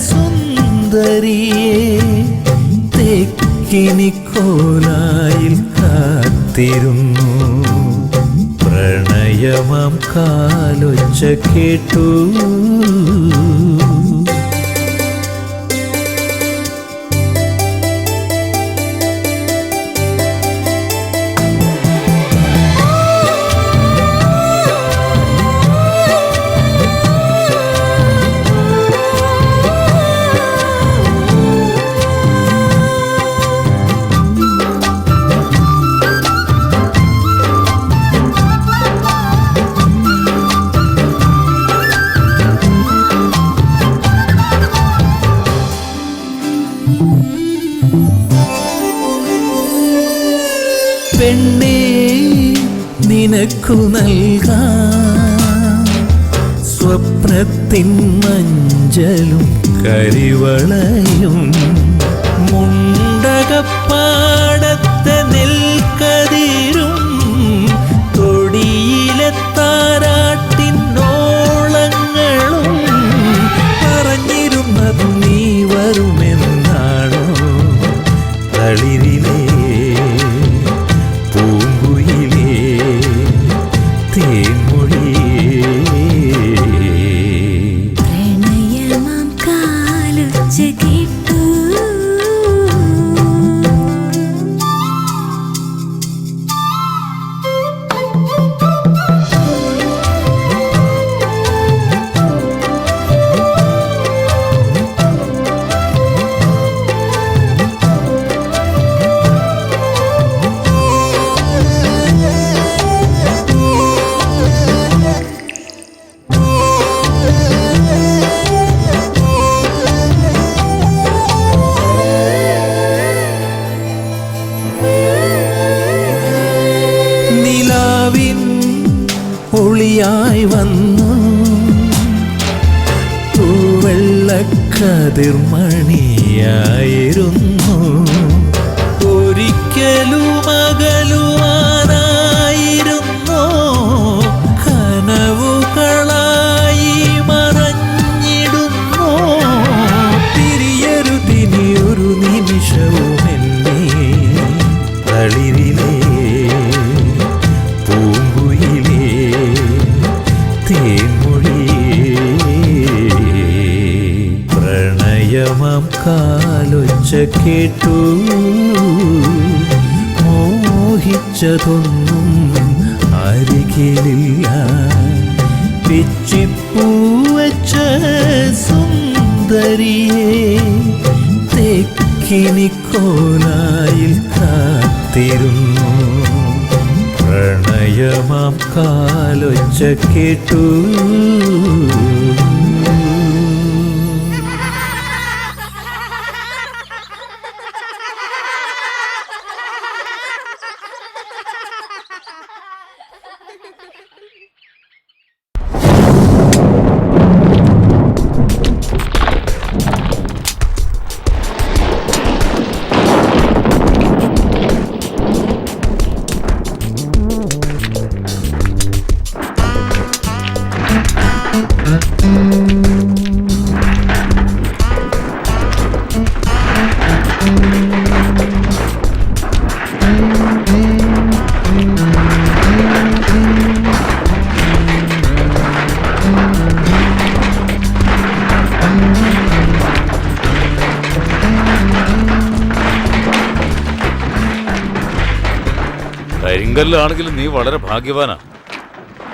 സുന്ദരിയെ തെക്കിനിക്കോലായിൽ കാത്തിരുന്നു പ്രണയമാം കാലൊച്ച കേട്ടു പെണ്ണേ നിനക്കു നൽകാം സ്വപ്നത്തിൻ മഞ്ചലും കരിവളയും മുണ്ടകപ്പാടത്തെ നെൽക്കതിരും തൊടിയിലെ താരാട്ടിന്നോളങ്ങളും പറഞ്ഞിരുന്നത് നീ വരുമെന്നാണോ തളിരിലേ ഒളിയായി വന്നു തൂവെള്ളക്കതിർമണിയായിരുന്നു ഒരിക്കലും അകലുവാനായിരുന്നോ കനവുകളായി മറഞ്ഞിടുന്നോ തിരിയരുതിനിയൊരു നിമിഷവും എന്നെ തളിരിലേ പ്രണയമാം കാലൊച്ച കേട്ടു മോഹിച്ചതൊന്നും അരികിലില്ല പിച്ചിപ്പൂവച്ച സുന്ദരിയെ തെക്കിനിക്കോലായിൽ കാത്തിരുന്നു പ്രണയമാം കാലൊച്ച കേട്ടു കരിങ്കല്ലാണെങ്കിലും നീ വളരെ ഭാഗ്യവാനാ.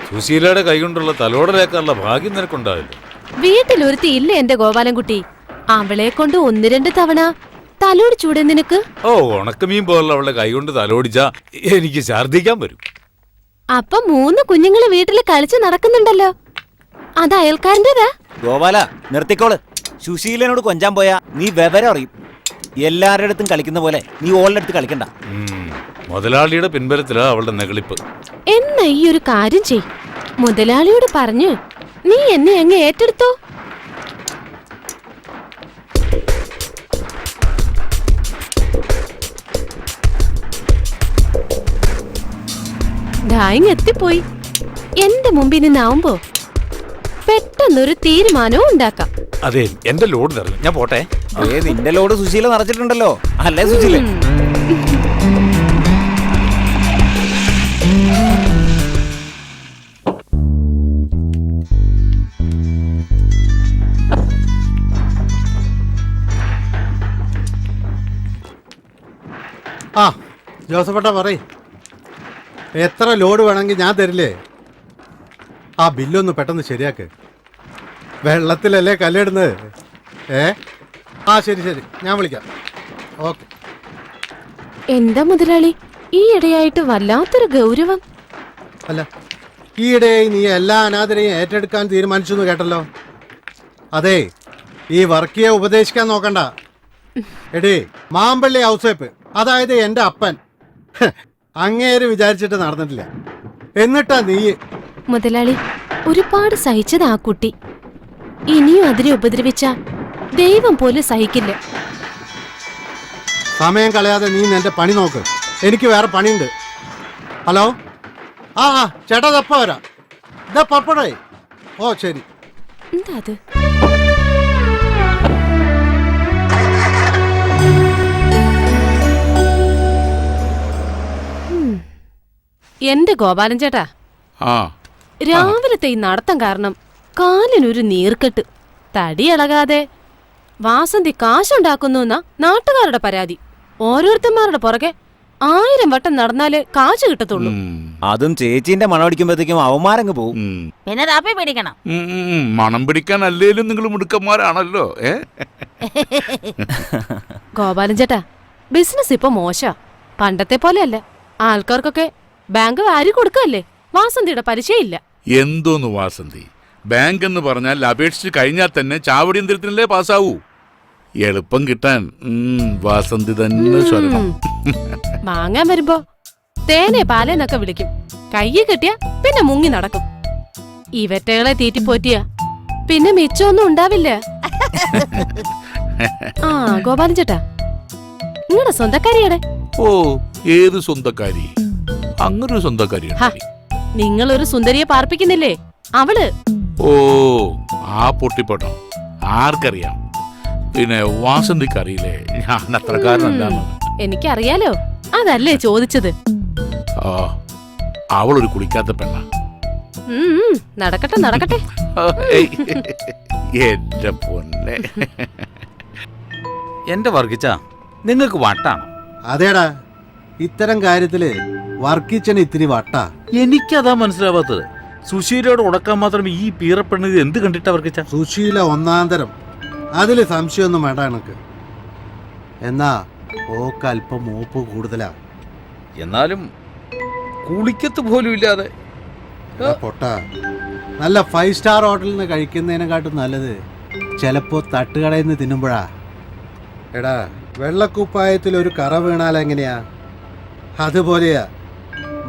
സുശീലയുടെ കൈകൊണ്ടുള്ള തലോടലേക്കാനുള്ള ഭാഗ്യം നിനക്കുണ്ടാവില്ല. വീട്ടിലൊരുത്തി ഇല്ല എന്റെ ഗോപാലൻകുട്ടി. അവളെ കൊണ്ട് 1-2 തവണ തലോടിച്ചൂടെ നിനക്ക്? ഓ, ഉണക്കമീൻ പോലുള്ള അവളുടെ കൈകൊണ്ട് തലോടിച്ചാ എനിക്ക് ഛർദ്ദിക്കാൻ വരും. അപ്പൊ 3 കുഞ്ഞുങ്ങള് വീട്ടില് കളിച്ച് നടക്കുന്നുണ്ടല്ലോ, അത് അയൽക്കാരൻ്റെതാ. ഗോപാല നിർത്തിക്കോള്. സുശീലനോട് കൊഞ്ചാൻ പോയാ നീ വിവരം അറിയും. എല്ലാവരുടെ അടുത്തും കളിക്കുന്ന പോലെ നീ ഓളുടെ അടുത്ത് കളിക്കണ്ട. മുതലാളിയുടെ പിൻബലത്തിലാ അവളുടെ നെകളിപ്പ്. എന്നാ ഈ ഒരു കാര്യം ചെയ്, മുതലാളിയോട് പറഞ്ഞു നീ എന്നെ അങ്ങ് ഏറ്റെടുത്തോ. ഡായിങ് എത്തിപ്പോയി. എന്റെ മുമ്പിൽ നിന്നാവുമ്പോ പെട്ടെന്നൊരു തീരുമാനവും ഉണ്ടാക്കാം. അതെ, എന്റെ ലോഡ് നിറഞ്ഞു, ഞാൻ പോട്ടെ. നിന്റെ ലോഡ് സുശീല നിറച്ചിട്ടുണ്ടല്ലോ, അല്ലേ സുശീല? ആ ജോസഫേട്ടാ പറയ്, എത്ര ലോഡ് വേണമെങ്കിൽ ഞാൻ തരില്ലേ? ആ ബില്ലൊന്ന് പെട്ടെന്ന് ശരിയാക്ക്. വെള്ളത്തിലല്ലേ കല്ലിടുന്നത്? ആ ശരി ശരി, ഞാൻ വിളിക്കാം. ഓക്കെ. എന്താ മുതലാളി ഈ ഇടയായിട്ട് വല്ലാത്തൊരു ഗൗരവം? അല്ല, ഈയിടെ നീ എല്ലാ അനാഥരെയും ഏറ്റെടുക്കാൻ തീരുമാനിച്ചു എന്ന് കേട്ടല്ലോ. അതെ, ഈ വർക്കിയെ ഉപദേശിക്കാൻ നോക്കണ്ട. എടേ, മാമ്പള്ളി ഔസേപ്പ്, അതായത് എൻ്റെ അപ്പൻ, അങ്ങേര് വിചാരിച്ചിട്ട് നടന്നിട്ടില്ല. എന്നിട്ടാ നീ. മുതലാളി, ഒരുപാട് സഹിച്ചത് ആ കുട്ടി. ഇനിയും അതിനെ ഉപദ്രവിച്ച ദൈവം പോലും സഹിക്കില്ല. സമയം കളയാതെ നീ നിന്റെ പണി നോക്ക്, എനിക്ക് വേറെ പണിയുണ്ട്. ഹലോ, ആ ചേട്ടാ, തപ്പ വരാം. ഇതാ പപ്പടേ. ഓ ശരി. എന്താ അത്? എന്റെ ഗോപാലൻ ചേട്ടാ, രാവിലത്തെ ഈ നടത്തം കാരണം കാലിനൊരു നീർക്കെട്ട്. തടി ഇളകാതെ വാസന്തി കാശുണ്ടാക്കുന്നു എന്നാ നാട്ടുകാരുടെ പരാതി. ഓരോരുത്തന്മാരുടെ പുറകെ 1000 വട്ടം നടന്നാലേ കാശ് കിട്ടത്തുള്ളൂ. അതും ചേച്ചീന്റെ മണം അടിക്കുമ്പോഴത്തേക്കും അവന്മാരങ്ങ് പോവും. പിന്നെ താപ്പി പിടിക്കണം. മണം പിടിക്കാൻ അല്ലേലും നിങ്ങൾ മുടുക്കന്മാരാണല്ലോ. ഗോപാലൻ ചേട്ടാ, ബിസിനസ് ഇപ്പൊ മോശ. പണ്ടത്തെ പോലെയല്ല. ആൾക്കാർക്കൊക്കെ ബാങ്ക് വാരി കൊടുക്കല്ലേ, വാസന്തിയുടെ പലിശയില്ല. എന്തോന്ന് വാസന്തി, ബാങ്ക് എന്ന് പറഞ്ഞാൽ അപേക്ഷിച്ച് കഴിഞ്ഞാൽ തന്നെ ചാവടി യന്ത്രത്തിനല്ലേ പാസ്സാവൂ. എളുപ്പം കിട്ടാൻ വാസന്തി തന്നെ സ്വരണം. വാങ്ങാൻ വരുമ്പോ തേനെ പാലേന്നൊക്കെ വിളിക്കും. കയ്യെ കെട്ടിയ പിന്നെ മുങ്ങി നടക്കും. ഇവറ്റകളെ തീറ്റിപ്പോറ്റിയ പിന്നെ മിച്ചമൊന്നും ഉണ്ടാവില്ല. ആ ഗോപാലൻ ചേട്ടാ, നിങ്ങളുടെ സ്വന്തക്കാരിയുടെ? ഓ, ഏത് സ്വന്തക്കാരി? അങ്ങനൊരു സ്വന്തക്കാരി? നിങ്ങളൊരു സുന്ദരിയെ പാർപ്പിക്കുന്നില്ലേ, അവള്. ഓ, ആ പൊട്ടിപ്പോട്ടോ, ആർക്കറിയാം. പിന്നെ വാസന്തിക്കറിയില്ലേ ഞാൻ അത്രക്കാരനല്ലാന്ന്? എനിക്കറിയാലോ, അതല്ലേ ചോദിച്ചത്. ആ, അവളൊരു കുളിക്കാത്ത പെണ്ണ. നടക്കട്ടെ നടക്കട്ടെ. എന്റെ പൊന്നെ. എന്റെ വർഗിച്ച, നിങ്ങൾക്ക് വട്ടാണ്. അതേടാ, ഇത്തരം കാര്യത്തില് വർക്കിച്ചന് ഇത്തിരി വട്ടാ. എനിക്കതാ മനസ്സിലാവാത്തത്. സുശീലയോട് ഉടക്കാൻ മാത്രം ഈ പീറപ്പെണ്ണത് എന്ത് കണ്ടിട്ടാ വർഗിച്ച? സുശീല ഒന്നാന്തരം, അതില് സംശയമൊന്നും വേണ്ട എനക്ക്. എന്നാ ഓക്ക് അല്പം മൂപ്പ് കൂടുതലാ. എന്നാലും കുളിക്കത്ത് പോലും ഇല്ലാതെ. പൊട്ട, നല്ല 5 സ്റ്റാർ ഹോട്ടലിൽ നിന്ന് കഴിക്കുന്നതിനെക്കാട്ടും നല്ലത് ചിലപ്പോ തട്ടുകടയിൽ നിന്ന് തിന്നുമ്പോഴാ. എടാ, വെള്ളക്കുപ്പായത്തിൽ ഒരു കറ വീണാൽ എങ്ങനെയാ, അതുപോലെയാ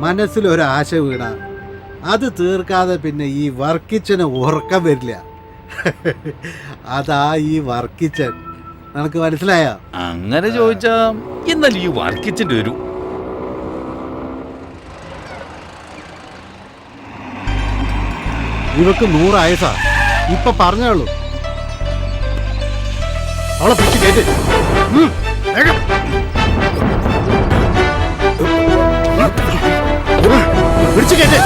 മനസ്സിലൊരു ആശ വീണ അത് തീർക്കാതെ പിന്നെ ഈ വർക്കിച്ചന് ഉറക്കം വരില്ല. അതാ ഈ വർക്കിച്ചൻ. നിനക്ക് മനസ്സിലായ? അങ്ങനെ ചോദിച്ചാ എന്നാൽ ഈ വർക്കിച്ചന്റെ ഒരു ഇവക്ക് 100 ആയസാ. ഇപ്പൊ പറഞ്ഞോളൂ, അവളെ പിടിച്ച് കേട്ട്. പിടിച്ച് കേട്ട്.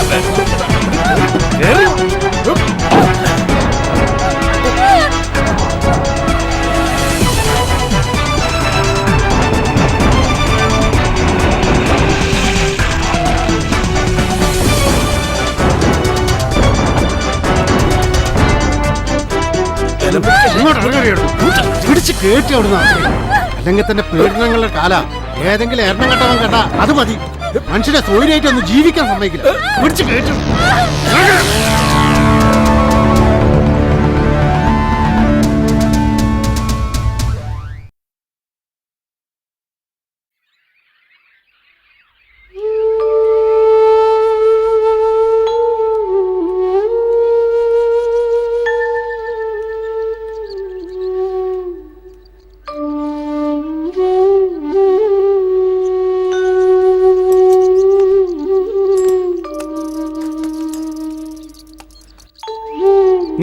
പിടിച്ച് കേട്ടി അവിടുന്ന്. അല്ലെങ്കിൽ തന്നെ പീഡനങ്ങളുടെ കാല. ഏതെങ്കിലും എണ്ണം കെട്ടവൻ കേട്ടാ അത് മതി, മനുഷ്യനെ സൗകര്യമായിട്ട് ഒന്ന് ജീവിക്കാൻ സമ്മതിക്കില്ല. പിടിച്ച് കേട്ടു.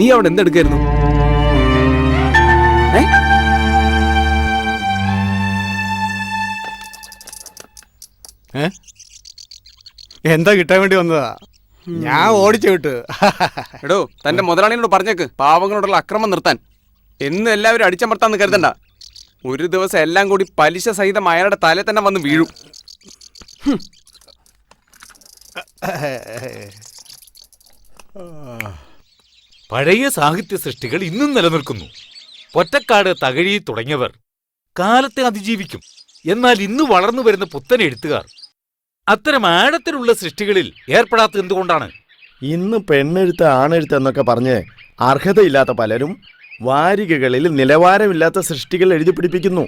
നീ അവിടെ എന്തെടുക്കായിരുന്നു? എന്താ കിട്ടാൻ വേണ്ടി വന്നതാ? ഞാൻ ഓടിച്ചു വിട്ടു. എടോ, തന്റെ മുതലാളിയോട് പറഞ്ഞേക്ക് പാവങ്ങളോടുള്ള അക്രമം നിർത്താൻ. എന്നും എല്ലാവരും അടിച്ചമർത്താന്ന് കരുതണ്ട. ഒരു ദിവസം എല്ലാം കൂടി പലിശ സഹിതം അയാളുടെ തലേ തന്നെ വന്ന് വീഴും. പഴയ സാഹിത്യ സൃഷ്ടികൾ ഇന്നും നിലനിൽക്കുന്നു. പൊറ്റക്കാട്, തകഴി തുടങ്ങിയവർ കാലത്തെ അതിജീവിക്കും. എന്നാൽ ഇന്ന് വളർന്നു വരുന്ന പുത്തൻ എഴുത്തുകാർ അത്തരം ആഴത്തിലുള്ള സൃഷ്ടികളിൽ ഏർപ്പെടാത്തത് എന്തുകൊണ്ടാണ്? ഇന്ന് പെണ്ണെഴുത്ത് ആണെഴുത്ത് എന്നൊക്കെ പറഞ്ഞ് അർഹതയില്ലാത്ത പലരും വാരികകളിൽ നിലവാരമില്ലാത്ത സൃഷ്ടികൾ എഴുതി പിടിപ്പിക്കുന്നു.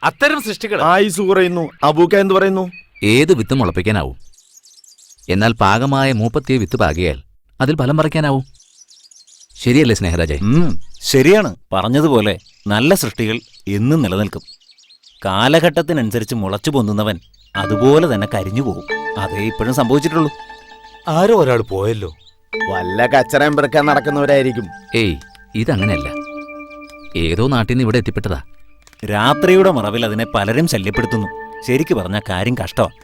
അത്തരം സൃഷ്ടികൾ ആയുസ് കുറയുന്നു. അബൂക്ക എന്ത് പറയുന്നു? ഏത് വിത്ത് മുളപ്പിക്കാനാവും, എന്നാൽ പാകമായ മൂപ്പത്തിയ വിത്ത് പാകിയാൽ അതിൽ ഫലം പറിക്കാനാവും. ശരിയല്ലേ സ്നേഹരാജേ? ശരിയാണ്. പറഞ്ഞതുപോലെ നല്ല സൃഷ്ടികൾ എന്നും നിലനിൽക്കും. കാലഘട്ടത്തിനനുസരിച്ച് മുളച്ചു പൊന്നുന്നവൻ അതുപോലെ തന്നെ കരിഞ്ഞു പോകും. അതേ ഇപ്പോഴും സംഭവിച്ചിട്ടുള്ളൂ. ആരോ ഒരാൾ പോയല്ലോ. വല്ല കച്ചറയും പെറുക്കാൻ നടക്കുന്നവരായിരിക്കും. ഏയ്, ഇതങ്ങനെയല്ല. ഏതോ നാട്ടിൽ നിന്ന് ഇവിടെ എത്തിപ്പെട്ടതാ. രാത്രിയുടെ മറവിൽ അതിനെ പലരും ശല്യപ്പെടുത്തുന്നു. ശരിക്കു പറഞ്ഞ കാര്യം കഷ്ടമാണ്.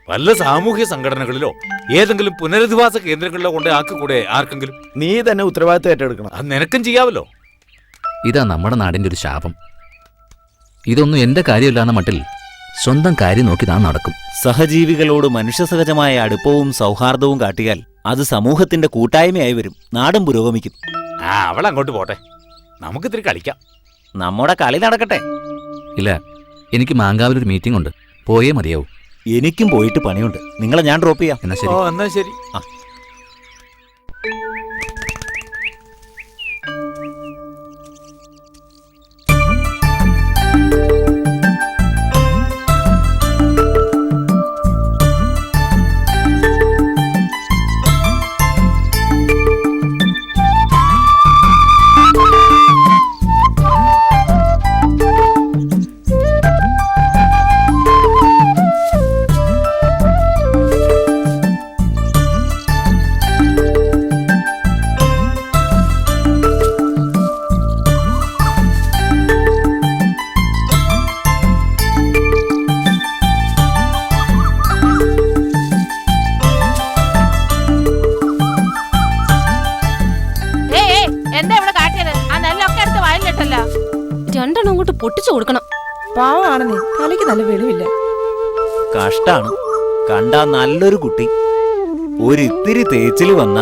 വല്ല സാമൂഹ്യ സംഘടനകളിലോ ഏതെങ്കിലും പുനരധിവാസ കേന്ദ്രങ്ങളിലോ കൊണ്ട് ആക്കിക്കൂടെ ആർക്കെങ്കിലും? നീ തന്നെ ഉത്തരവാദിത്തം ഏറ്റെടുക്കണം. അത് നിനക്കും ചെയ്യാവല്ലോ. ഇതാ നമ്മുടെ നാടിന്റെ ഒരു ശാപം. ഇതൊന്നും എന്റെ കാര്യമില്ലാന്ന മട്ടിൽ സ്വന്തം കാര്യം നോക്കി താൻ നടക്കും. സഹജീവികളോട് മനുഷ്യസഹജമായ അടുപ്പവും സൗഹാർദ്ദവും കാട്ടിയാൽ അത് സമൂഹത്തിന്റെ കൂട്ടായ്മയായി വരും. നാടും പുരോഗമിക്കും. അവൾ അങ്ങോട്ട് പോട്ടെ, നമുക്ക് ഇത്തിരി കളിക്കാം. നമ്മുടെ കളി നടക്കട്ടെ. ഇല്ല, എനിക്ക് മാങ്കാവിലൊരു മീറ്റിംഗ് ഉണ്ട്, പോയേ മതിയാവും. എനിക്കും പോയിട്ട് പണിയുണ്ട്. നിങ്ങളെ ഞാൻ ഡ്രോപ്പ് ചെയ്യാം. എന്നാ ശരി. എന്നാ ശരി. രണ്ടെണ്ണം അങ്ങോട്ട് പൊട്ടിച്ചു കൊടുക്കണം. പാവാണെന്നേ, തലയ്ക്ക് നല്ല വെളിവില്ല. കഷ്ടാണ്. കണ്ടാ നല്ലൊരു കുട്ടി ഒരിത്തിരി തേച്ചില് വന്ന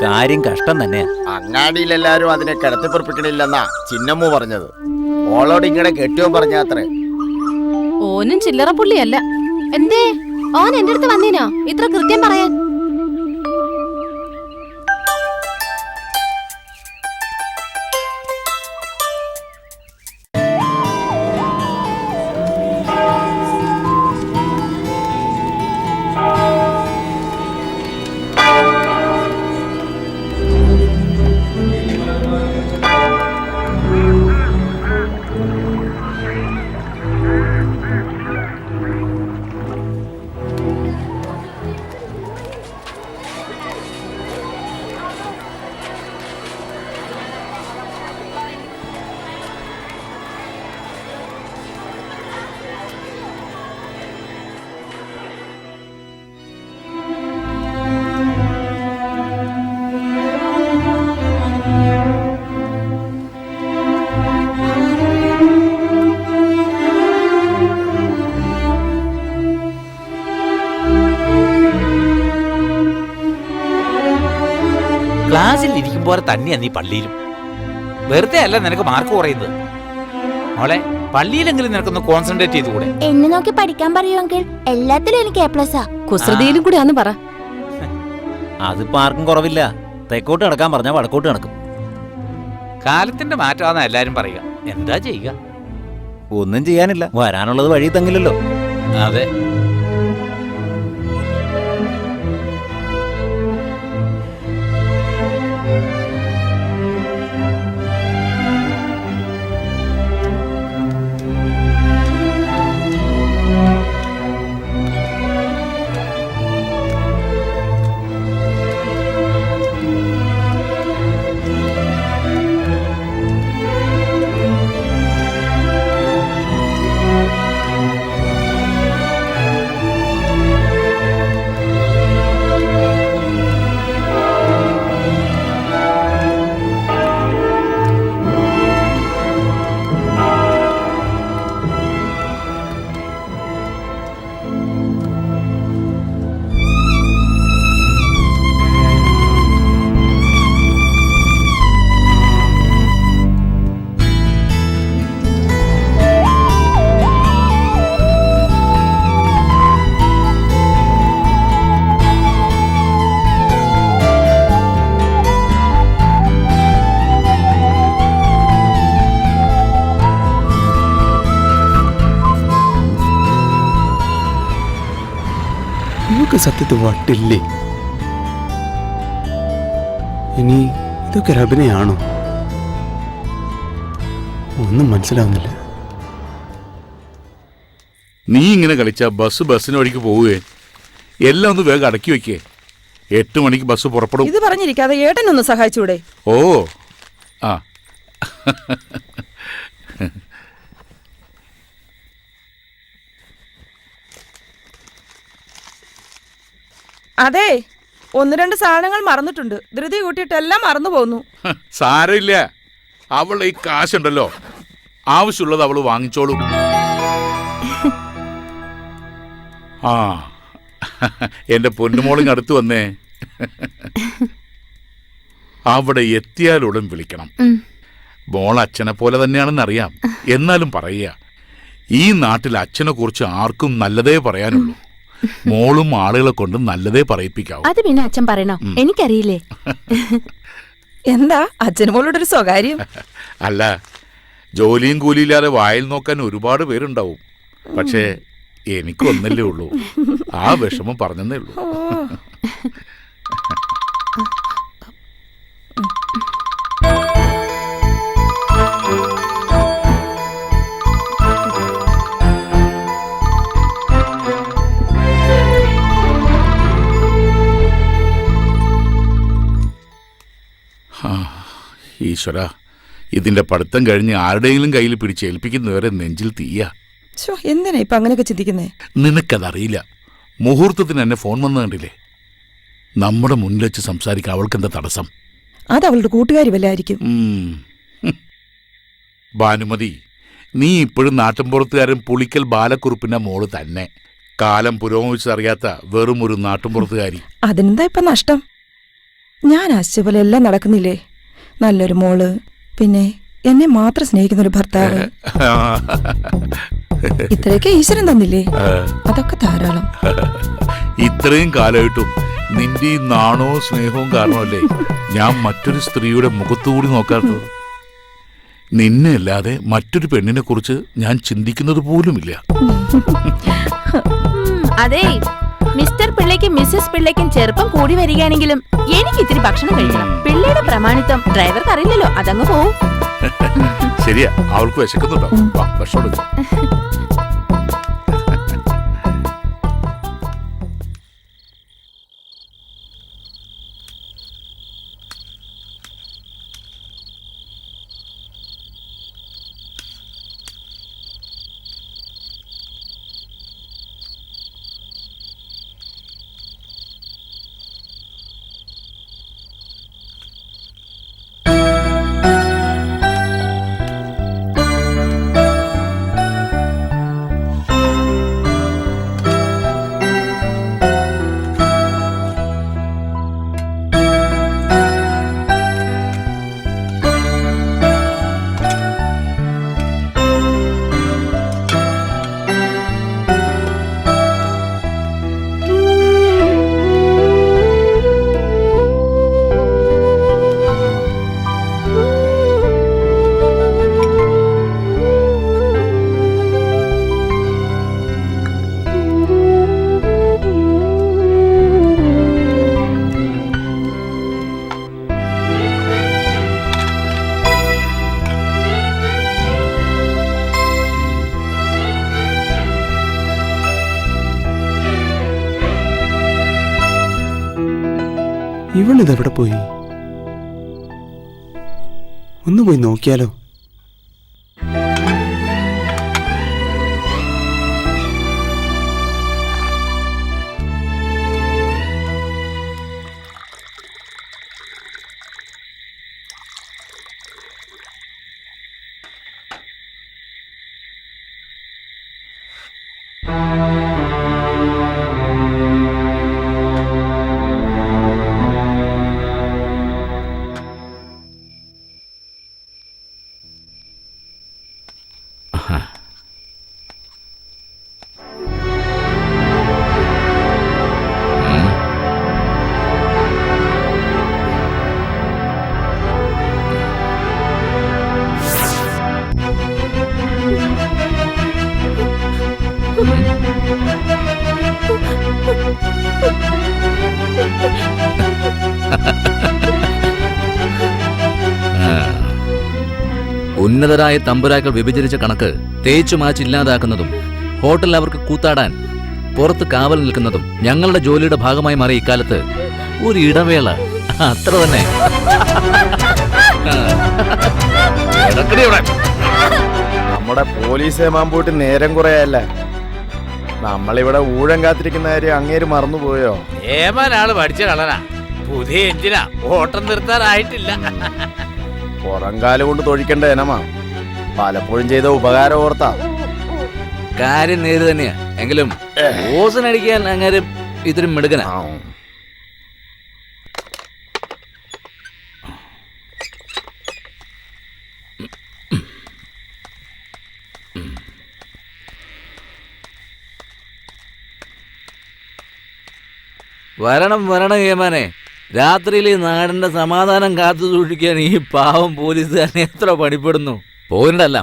കാര്യം കഷ്ടം തന്നെയാ. അങ്ങാടിയിലെല്ലാരും അതിനെ കിടത്തിപ്പുറപ്പിക്കണില്ലെന്നാ ചിന്നമ്മു പറഞ്ഞത്. ഓളോട് ഇങ്ങടെ കെട്ടിയോ പറഞ്ഞാത്രേ. ഓനും ചില്ലറ പുള്ളിയല്ല. എന്തേ ഓൻ എന്റെ അടുത്ത് വന്നീനോ ഇത്ര കൃത്യം പറയാൻ? ക്ലാസ്സിൽ ഇരിക്കുമ്പോൾ തന്നെയാ നീ പള്ളിയിലും. വെറുതെ അല്ല നിനക്ക് മാർക്ക് കുറയുന്നത്. മോളെ, പള്ളിയിലെങ്കിലും നിനക്കൊന്ന് കോൺസെൻട്രേറ്റ് ചെയ്തുകൂടെ? എന്നെ നോക്കി പഠിക്കാൻ പറയുമെങ്കിൽ എല്ലാത്തിലും എനിക്ക് A+. കുസൃതിയിലും കൂടി ആന്ന് പറ. അതിപ്പോ ആർക്കും കുറവില്ല. തെക്കോട്ട് നടക്കാൻ പറഞ്ഞാൽ വടക്കോട്ട് നടക്കും. കാലത്തിന്റെ മാറ്റമാണെന്ന് എല്ലാരും പറയുക. എന്താ ചെയ്യുക? ഒന്നും ചെയ്യാനില്ല. വരാനുള്ളത് വഴി തങ്ങില്ലല്ലോ. അതെ. ഇവൾക്ക് സത്യത്തിൽ വട്ടില്ലേ? ഇനി ഇതൊക്കെ ഒരു അഭിനയാണോ? ഒന്നും മനസ്സിലാവുന്നില്ല. നീ ഇങ്ങനെ കളിച്ചാ ബസ്സിന് വഴിക്ക് പോവുകയെ. എല്ലാം ഒന്ന് വേഗം അടക്കി വെക്കേ. 8 മണിക്ക് ബസ് പുറപ്പെടും. ഇത് പറഞ്ഞിരിക്കാതെ ഏട്ടനൊന്ന് സഹായിച്ചൂടെ? ഓ ആ അതെ, 1-2 സാധനങ്ങൾ മറന്നിട്ടുണ്ട്. ധൃതി കൂട്ടിയിട്ട് എല്ലാം മറന്നു പോന്നു. സാരമില്ല, അവളുടെ ഈ കാശുണ്ടല്ലോ, ആവശ്യമുള്ളത് അവള് വാങ്ങിച്ചോളും. ആ എന്റെ പൊന്നുമോളിങ് അടുത്ത് വന്നേ. അവിടെ എത്തിയാലുടൻ വിളിക്കണം. മോൾ അച്ഛനെ പോലെ തന്നെയാണെന്ന് അറിയാം, എന്നാലും പറയുക, ഈ നാട്ടിൽ അച്ഛനെ കുറിച്ച് ആർക്കും നല്ലതേ പറയാനുള്ളൂ. മോളും ആളുകളെ കൊണ്ട് നല്ലതേ പറയിപ്പിക്കാവൂ. അത് പിന്നെ അച്ഛൻ പറയണോ? എനിക്കറിയില്ലേ. എന്താ അച്ഛന് മോളോടൊരു സ്വകാര്യം? അല്ല, ജോലിയും കൂലിയില്ലാതെ വായിൽ നോക്കാൻ ഒരുപാട് പേരുണ്ടാവും. പക്ഷേ എനിക്കൊന്നല്ലേ ഉള്ളൂ. ആ വിഷമം പറഞ്ഞതേ ഉള്ളൂ. ഈശ്വര, ഇതിന്റെ പഠിത്തം കഴിഞ്ഞ് ആരുടെയെങ്കിലും കയ്യിൽ പിടിച്ചേൽപ്പിക്കുന്നവരെ നെഞ്ചിൽ തീയ. എന്തിനാ ഇപ്പൊ അങ്ങനെയൊക്കെ ചിന്തിക്കുന്നേ? നിനക്കതറിയില്ല. മുഹൂർത്തത്തിന് എന്നെ ഫോൺ വന്നു കണ്ടില്ലേ? നമ്മുടെ മുന്നിൽ വെച്ച് സംസാരിക്കാൻ അവൾക്കെന്താ തടസ്സം? അത് അവളുടെ കൂട്ടുകാരി വല്ലായിരിക്കും. ഭാനുമതി, നീ ഇപ്പോഴും നാട്ടിൻപുറത്തുകാരൻ പുളിക്കൽ ബാലക്കുറുപ്പിന്റെ മോള് തന്നെ. കാലം പുരോഗമിച്ചറിയാത്ത വെറും ഒരു നാട്ടിൻപുറത്തുകാരി. അതിനെന്താ ഇപ്പൊ നഷ്ടം? ഞാൻ ആശിച്ച പോലെ എല്ലാം നടക്കുന്നില്ലേ? നല്ലൊരു മോള്, പിന്നെ എന്നെ മാത്രം സ്നേഹിക്കുന്ന ഒരു ഭർത്താവ്. ഇത്രയൊക്കെ ഈശ്വരൻ തന്നില്ലേ? അതൊക്കെ ധാരാളം. ഇത്രയും കാലമായിട്ടും നിന്റെ ഈ നാണവും സ്നേഹവും കാരണമല്ലേ ഞാൻ മറ്റൊരു സ്ത്രീയുടെ മുഖത്തുകൂടി നോക്കാത്തത്. നിന്നെ അല്ലാതെ മറ്റൊരു പെണ്ണിനെ കുറിച്ച് ഞാൻ ചിന്തിക്കുന്നത് പോലുമില്ല. അതെ, മിസ്റ്റർ പിള്ളയ്ക്കും മിസ്സസ് പിള്ളയ്ക്കും ചെറുപ്പം കൂടി വരികയാണെങ്കിലും എനിക്ക് ഇത്തിരി ഭക്ഷണം കഴിക്കണം. പിള്ളയുടെ പ്രമാണിത്വം ഡ്രൈവർക്ക് അറിയില്ലല്ലോ, അതങ്ങ് പോവും. ശരിയാ, അവൾക്ക് വിശക്കുന്നുണ്ടാവും. ഭക്ഷണം എടുക്കാം. ഇവളിതെവിടെ പോയി? ഒന്ന് പോയി നോക്കിയാലോ? ഉന്നതരായ തമ്പുരാക്കൾ വിഭജിച്ച കണക്ക് തേച്ചു മാച്ചില്ലാതാക്കുന്നതും ഹോട്ടലിൽ അവർക്ക് കൂത്താടാൻ പുറത്ത് കാവൽ നിൽക്കുന്നതും ഞങ്ങളുടെ ജോലിയുടെ ഭാഗമായി മാറിയ ഇക്കാലത്ത് ഒരു ഇടവേള അത്ര തന്നെ. നമ്മുടെ പോലീസ് ഏമാൻ പോയിട്ട് നേരം കുറയല്ലേ. നമ്മളിവിടെ ഊഴം കാത്തിരിക്കുന്ന കാര്യം അങ്ങേര് മറന്നുപോയോ? ഏമാനാള് പഠിച്ച കളനാ. പുതിയ എഞ്ചിനാ, ഓട്ടം നിർത്താറായിട്ടില്ല. പുറംകാല് കൊണ്ട് തൊഴിക്കേണ്ട ഇനമാ. പലപ്പോഴും ചെയ്ത ഉപകാരം ഓർത്താ. കാര്യം നേര് തന്നെയാ. എങ്കിലും ഓസനടിക്കാൻ അങ്ങനെ ഇത്തിരി മിടുക്കനാ. വരണം വരണം ഏമാനെ. രാത്രിയിൽ ഈ നാടിന്റെ സമാധാനം കാത്തു സൂക്ഷിക്കാൻ ഈ പാവം പോലീസുകാരൻ എത്ര പണിപ്പെടുന്നു. പോരിണ്ടല്ല,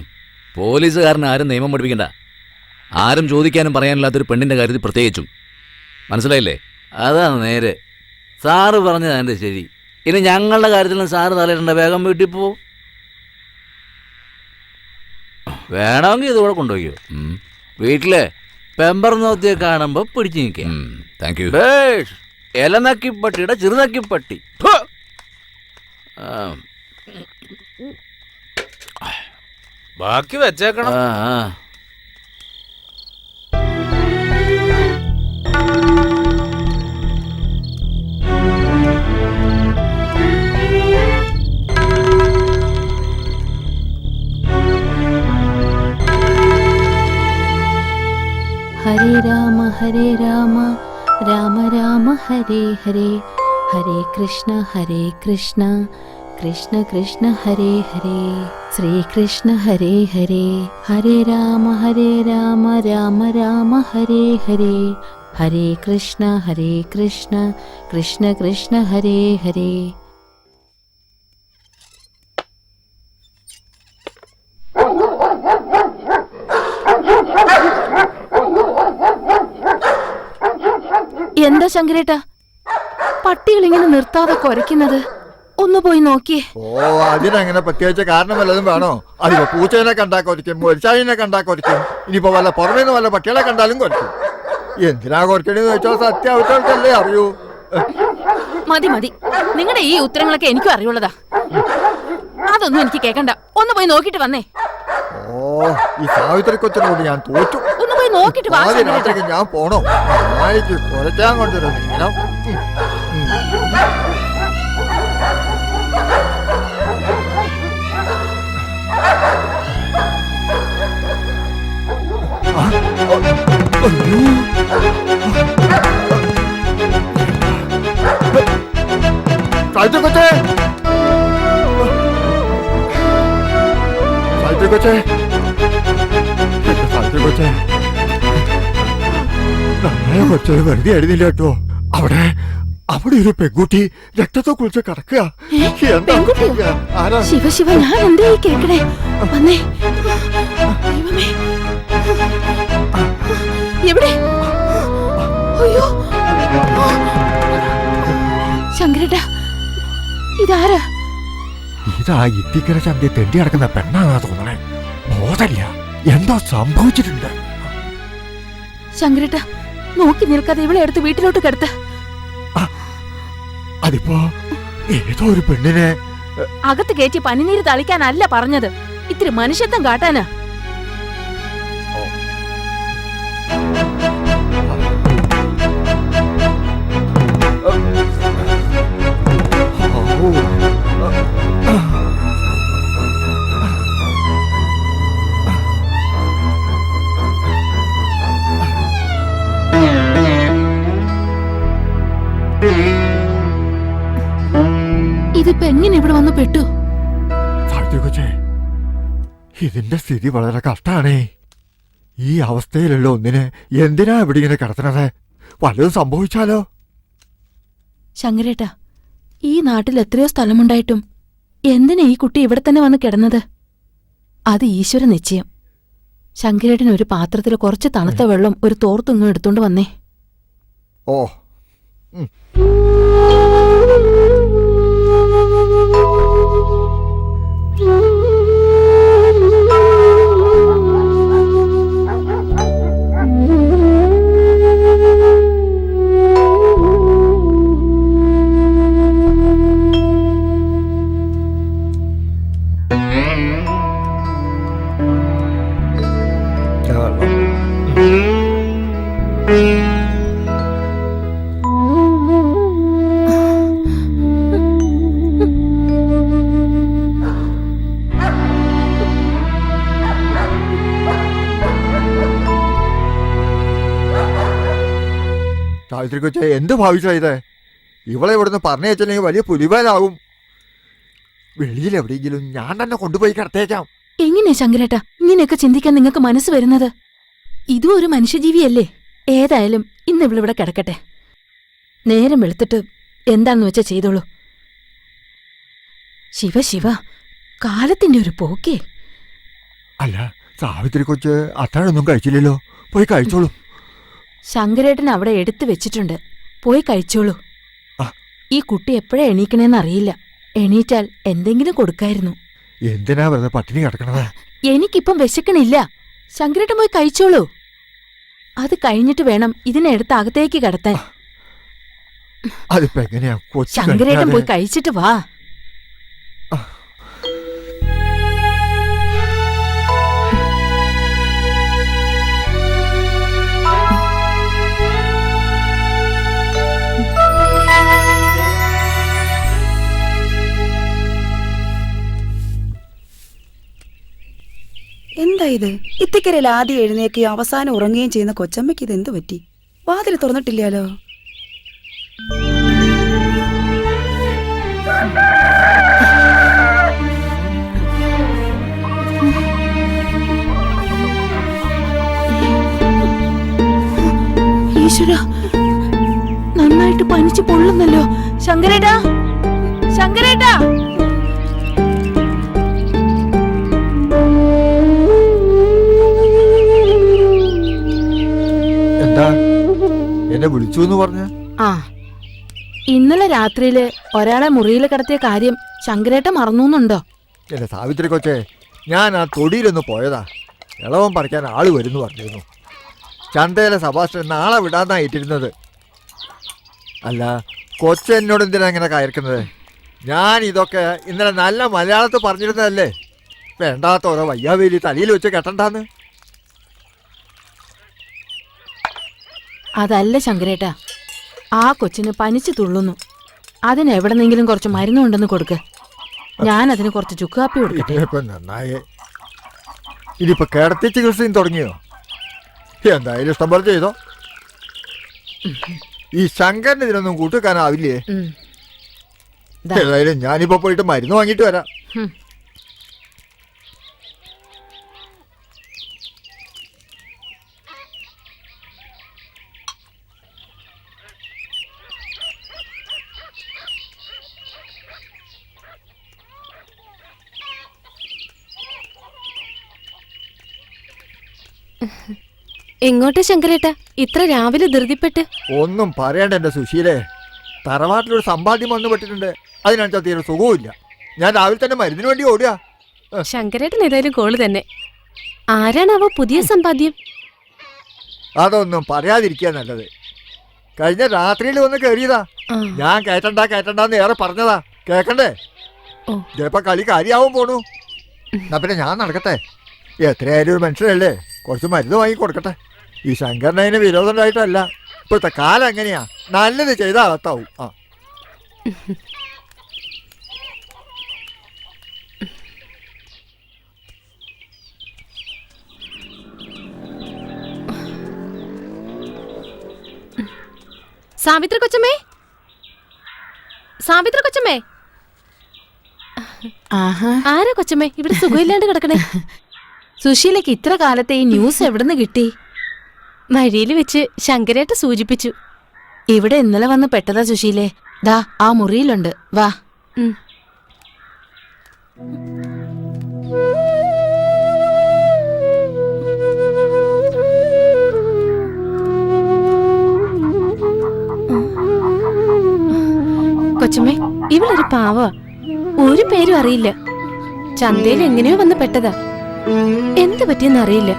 പോലീസുകാരന് ആരും നിയമം പഠിപ്പിക്കണ്ട. ആരും ചോദിക്കാനും പറയാനില്ലാത്തൊരു പെണ്ണിന്റെ കാര്യത്തിൽ പ്രത്യേകിച്ചും. മനസ്സിലായില്ലേ? അതാണ് നേരെ. സാറ് പറഞ്ഞത് എൻ്റെ ശരി. ഇനി ഞങ്ങളുടെ കാര്യത്തിലും സാറ് തലയിടേണ്ട. വേഗം വീട്ടിൽ പോ. വേണമെങ്കിൽ ഇതുകൂടെ കൊണ്ടുപോയോ. വീട്ടിലെ പെമ്പർ നോത്തിയെ കാണുമ്പോ പിടിച്ചു നിൽക്കാം. Thank you. ഇലനക്കിപ്പട്ടിയുടെ ചെറുനക്കിപ്പട്ടി. ബാക്കി വെച്ചേക്കണം. ഹരേ രാമ രാമ രാമ ഹരേ ഹരേ, ഹരേ കൃഷ്ണ കൃഷ്ണ കൃഷ്ണ ഹരേ ഹരേ, ശ്രീകൃഷ്ണ ഹരേ ഹരേ. ഹരേ രാമ രാമ രാമ ഹരേ ഹരേ, ഹരേ കൃഷ്ണ കൃഷ്ണ കൃഷ്ണ ഹരേ ഹരേ. എന്താ ശങ്കരേട്ടാ പട്ടികൾ ഇങ്ങനെ നിർത്താതെ കുരയ്ക്കുന്നത്? ഒന്ന് പോയി നോക്കിയേ. ഓ, അതിനങ്ങനെ പ്രത്യേകിച്ച് കാരണം വല്ലതും വേണോ? അതിപ്പോ പൂച്ചേനെ കണ്ടാ കുറയ്ക്കും, മൊരിച്ചാഴിനെ കണ്ടാ കുറയ്ക്കും, ഇനിയിപ്പോ വല്ല പുറമേന്ന് വല്ല പട്ടികളെ കണ്ടാലും കുറയ്ക്കും. എന്തിനാ കുറയ്ക്കണെന്ന് വെച്ചാൽ സത്യാവസ്ഥകൾക്കല്ലേ അറിയൂ. മതി മതി, നിങ്ങളുടെ ഈ ഉത്തരങ്ങളൊക്കെ എനിക്കും അറിയുള്ളതാ. അതൊന്നും എനിക്ക് കേക്കണ്ട. ഒന്ന് പോയി നോക്കിട്ട് വന്നേ. ഓ, ഈ സാവിത്രി കൊച്ചിനോട് ഞാൻ തോറ്റു. ഒന്ന് പോയി നോക്കിട്ട് വാ ശങ്കരേട്ടാ. ഞാൻ പോണോ? നായിക്ക് കുറയ്ക്കാൻ കൊണ്ടുവരുന്നു. കൊച്ചത് വെറുതെ എഴുതില്ല കേട്ടോ. അവിടെ ഒരു പെൺകുട്ടി രക്തത്തെ കുളിച്ച് കിടക്കുക. ശിവ ശിവ, ഞാൻ എന്താ ഈ കേക്കണേ? വന്നേ. ദൈവമേ, എവിടെ? അയ്യോ ശങ്കരേട്ടാ, ഇതാരാ? ഇതാ ഇത്തിക്കര ചന്തി തെണ്ടി കിടക്കുന്ന പെണ്ണാന്നാ തോന്നണേ. ബോധമില്ല, എന്തോ സംഭവിച്ചിട്ടുണ്ട്. ശങ്കരേട്ടാ, നോക്കി നിൽക്കാതെ ഇവളെ എടുത്ത് വീട്ടിലോട്ട് കിടത്ത. അതിപ്പോ ഏതോ ഒരു പെണ്ണിനെ അകത്ത് കയറ്റി പനിനീര് തളിക്കാനല്ല പറഞ്ഞത്, ഇത്തിരി മനുഷ്യത്വം കാട്ടാനാ. ഇതിപ്പോ എങ്ങനെ ഇവിടെ വന്ന് പെട്ടു? ഇതിന്റെ സ്ഥിതി വളരെ കഷ്ടാണേ. ഈ അവസ്ഥയിലുള്ള ഒന്നിനെ എന്തിനാ ഇവിടെ ഇങ്ങനെ കിടത്തണത്? വല്ലതും സംഭവിച്ചാലോ? ശങ്കരേട്ടാ, ഈ നാട്ടിൽ എത്രയോ സ്ഥലമുണ്ടായിട്ടും എന്തിനാ ഈ കുട്ടി ഇവിടെ തന്നെ വന്ന് കിടന്നത്? അത് ഈശ്വര നിശ്ചയം. ശങ്കരേട്ടൻ ഒരു പാത്രത്തിൽ കുറച്ച് തണുത്ത വെള്ളം ഒരു തോർത്തുങ്ങും എടുത്തോണ്ട് വന്നേ. ഓ, സാവിത്രി കൊച്ചെ എന്ത് ഭാവിച്ചാ ഇത്? ഇവളെ ഇവിടുന്ന് പറഞ്ഞു വെച്ചില്ലെങ്കിൽ വലിയ പുലിവാലാവും. വെളിയിൽ എവിടെയെങ്കിലും ഞാൻ തന്നെ കൊണ്ടുപോയി കിടത്തേക്കാം. എങ്ങനെയാ ശങ്കരേട്ടാ ഇങ്ങനെയൊക്കെ ചിന്തിക്കാൻ നിങ്ങൾക്ക് മനസ്സ് വരുന്നത്? ഇതും ഒരു മനുഷ്യജീവിയല്ലേ? ഏതായാലും ഇന്ന് ഇവളിവിടെ കിടക്കട്ടെ. നേരം വെളുത്തിട്ട് എന്താണെന്ന് വെച്ചാ ചെയ്തോളൂ. ശിവ ശിവ, കാലത്തിന്റെ ഒരു പോക്കേ. അല്ല സാവിത്രി കൊച്ച് അത്താഴൊന്നും കഴിച്ചില്ലല്ലോ, പോയി കഴിച്ചോളൂ. ശങ്കരേട്ടൻ അവിടെ എടുത്തു വെച്ചിട്ടുണ്ട്, പോയി കഴിച്ചോളൂ. ഈ കുട്ടി എപ്പോഴാ എണീക്കണേന്ന് അറിയില്ല. എണീറ്റാൽ എന്തെങ്കിലും കൊടുക്കായിരുന്നു. എന്തിനാ വെറുതെ പട്ടിണി കിടക്കണത്? എനിക്കിപ്പം വിശക്കണില്ല. ശങ്കരേട്ടൻ പോയി കഴിച്ചോളൂ. അത് കഴിഞ്ഞിട്ട് വേണം ഇതിനെടുത്ത് അകത്തേക്ക് കിടത്താൻ. അതിപ്പോ എങ്ങനെയാ? ശങ്കരേട്ടൻ പോയി കഴിച്ചിട്ട് വാ. എന്താ ഇത്? ഇത്തിക്കരയിൽ ആദ്യം എഴുന്നേക്കുകയും അവസാനം ഉറങ്ങുകയും ചെയ്യുന്ന കൊച്ചമ്മയ്ക്ക് ഇത് എന്ത് പറ്റി? വാതിൽ തുറന്നിട്ടില്ലാലോ. ഈശ്വര, നന്നായിട്ട് പനിച്ച് പൊള്ളുന്നല്ലോ. ശങ്കരേട്ടാ, ശങ്കരേട്ടാ. എന്താ എന്നെ വിളിച്ചു എന്ന് പറഞ്ഞ? ആ, ഇന്നലെ രാത്രിയില് ഒരാളെ മുറിയിൽ കിടത്തിയ കാര്യം ശങ്കരേട്ടൻ മറന്നുണ്ടോ? എന്റെ സാവിത്രി കൊച്ചെ, ഞാൻ ആ തൊടിയിലൊന്ന് പോയതാ. ഇളവൻ പറിക്കാൻ ആള് വരുന്നു പറഞ്ഞിരുന്നു. ചന്തയിലെ സഭാഷണൻ നാളെ വിടാന്നാ ഏറ്റിരുന്നത്. അല്ല കൊച്ച എന്നോട് എന്തിനാ ഇങ്ങനെ കയർക്കുന്നത്? ഞാൻ ഇതൊക്കെ ഇന്നലെ നല്ല മലയാളത്തിൽ പറഞ്ഞിരുന്നതല്ലേ. വേണ്ടാത്ത ഓരോ വയ്യാവേലി തലയിൽ വെച്ച് കെട്ടണ്ടാന്ന്. അതല്ല ശങ്കരേട്ടാ, ആ കൊച്ചിന് പനിച്ചു തുള്ളുന്നു. അതിന് എവിടെന്നെങ്കിലും കുറച്ച് മരുന്നുണ്ടെന്ന് കൊടുക്ക്. ഞാനതിന് കുറച്ച് ചുക്കാപ്പി കൊടുക്കട്ടെ. ഇപ്പൊ നന്നായേ. ഇനിയിപ്പോ കിടത്തി ചികിത്സയും തുടങ്ങിയോ? എന്തായാലും ഇഷ്ടം പോലെ ചെയ്തോ. ഈ ശങ്കരന് ഇതിനൊന്നും കൂട്ടുവെക്കാനാവില്ലേ? ഏതായാലും ഞാനിപ്പോ പോയിട്ട് മരുന്ന് വാങ്ങിട്ട് വരാം. എങ്ങോട്ടാ ശങ്കരേട്ടാ ഇത്ര രാവിലെ ധൃതിപ്പെട്ട്? ഒന്നും പറയണ്ട എന്റെ സുശീലേ. തറവാട്ടിലൊരു സമ്പാദ്യം വന്നു പെട്ടിട്ടുണ്ട്. അതിനനുസരിച്ച് തീരെ സുഖവുമില്ല. ഞാൻ രാവിലെ തന്നെ മരുന്നിന് വേണ്ടി ഓടുക. ശങ്കരേട്ടൻ ഏതായാലും കോള് തന്നെ. ആരാണാവോ പുതിയ സമ്പാദ്യം? അതൊന്നും പറയാതിരിക്കുക നല്ലത്. കഴിഞ്ഞ രാത്രിയിൽ വന്ന് കയറിയതാ. ഞാൻ കയറ്റണ്ടെന്ന് ഏറെ പറഞ്ഞതാ. കേക്കണ്ടേ? ചിലപ്പോ കളി കാര്യാവും പോണു. എന്നാ പിന്നെ ഞാൻ നടക്കട്ടെ. എത്രയായാലും ഒരു മനുഷ്യരല്ലേ, കുറച്ച് മരുന്ന് വാങ്ങി കൊടുക്കട്ടെ. ഈ ശങ്കരനതിന് വിരോധം ഉണ്ടായിട്ടല്ല. ഇപ്പോഴത്തെ കാലം എങ്ങനെയാ, നല്ലത് ചെയ്താൽ അകത്താവും. ആ സാവിത്രി കൊച്ചമ്മേ, സാവിത്രി കൊച്ചമ്മേ. ആരാ കൊച്ചമ്മേ ഇവിടെ സുഖമില്ലാണ്ട് കിടക്കണേ? സുശീലയ്ക്ക് ഇത്ര കാലത്തെ ഈ ന്യൂസ് എവിടുന്ന് കിട്ടി? വഴിയിൽ വെച്ച് ശങ്കരേട്ട സൂചിപ്പിച്ചു. ഇവിടെ ഇന്നലെ വന്ന് പെട്ടതാ സുശീലേ. ദാ ആ മുറിയിലുണ്ട്, വാ. കൊച്ചമ്മേ, ഇവളൊരു പാവ. ഒരു പേരും അറിയില്ല. ചന്തയിൽ എങ്ങനെയോ വന്ന് പെട്ടതാ. എന്ത് പറ്റിയെന്ന് അറിയില്ല.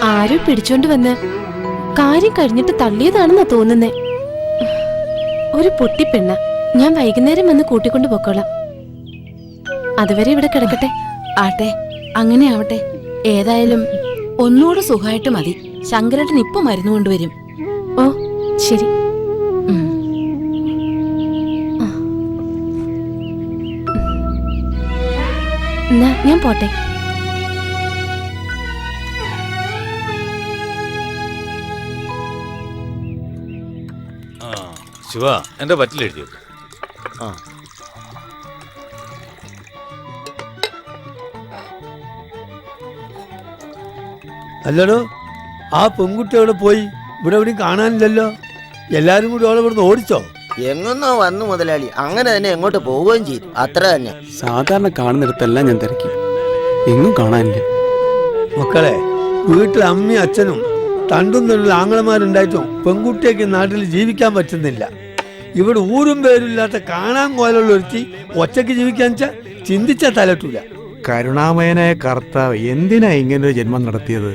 ആരോ പിടിച്ചോണ്ട് വന്ന് കാര്യം കഴിഞ്ഞിട്ട് തള്ളിയതാണെന്നാ തോന്നുന്നേ. ഒരു പൊട്ടിപ്പെണ്ണ. ഞാൻ വൈകുന്നേരം വന്ന് കൂട്ടിക്കൊണ്ട് പൊക്കോളാം. അതുവരെ ഇവിടെ കിടക്കട്ടെ. ആട്ടെ, അങ്ങനെ ആവട്ടെ. ഏതായാലും ഒന്നുകൂടെ സുഖമായിട്ട് മതി. ശങ്കരേട്ടൻ ഇപ്പൊ മരുന്ന് കൊണ്ടുവരും. ഓ ശരി. എന്നാ ഞാൻ പോട്ടെ. ശിവ എന്റെ പറ്റിലെഴുതി. ആ അല്ലടോ, ആ പെൺകുട്ടി അവിടെ പോയി? ഇവിടെ എവിടെയും കാണാനില്ലല്ലോ. എല്ലാരും കൂടി അവളെ ഇവിടുന്ന് ഓടിച്ചോ? എങ്ങൊന്നോ വന്നു മുതലാളി, അങ്ങനെ തന്നെ എങ്ങോട്ട് പോവുകയും ചെയ്തു, അത്ര തന്നെ. സാധാരണ കാണുന്നിടത്തെല്ലാം ഞാൻ തിരക്കി, എങ്ങും കാണാനില്ല. മക്കളെ, വീട്ടിൽ അമ്മയും അച്ഛനും തണ്ടും തൊഴിൽ ആങ്ങളമാരുണ്ടായിട്ടും പെൺകുട്ടിയൊക്കെ നാട്ടിൽ ജീവിക്കാൻ പറ്റുന്നില്ല. ഇവിടെ ഊരും പേരില്ലാത്ത കാണാൻ കോലുള്ള ഒരുത്തി ഒറ്റയ്ക്ക് ജീവിക്കാൻ ചിന്തിച്ചാൽ തലട്ടൂല. കരുണാമയനായ കർത്താവ് എന്തിനാ ഇങ്ങനൊരു ജന്മം നടത്തിയത്?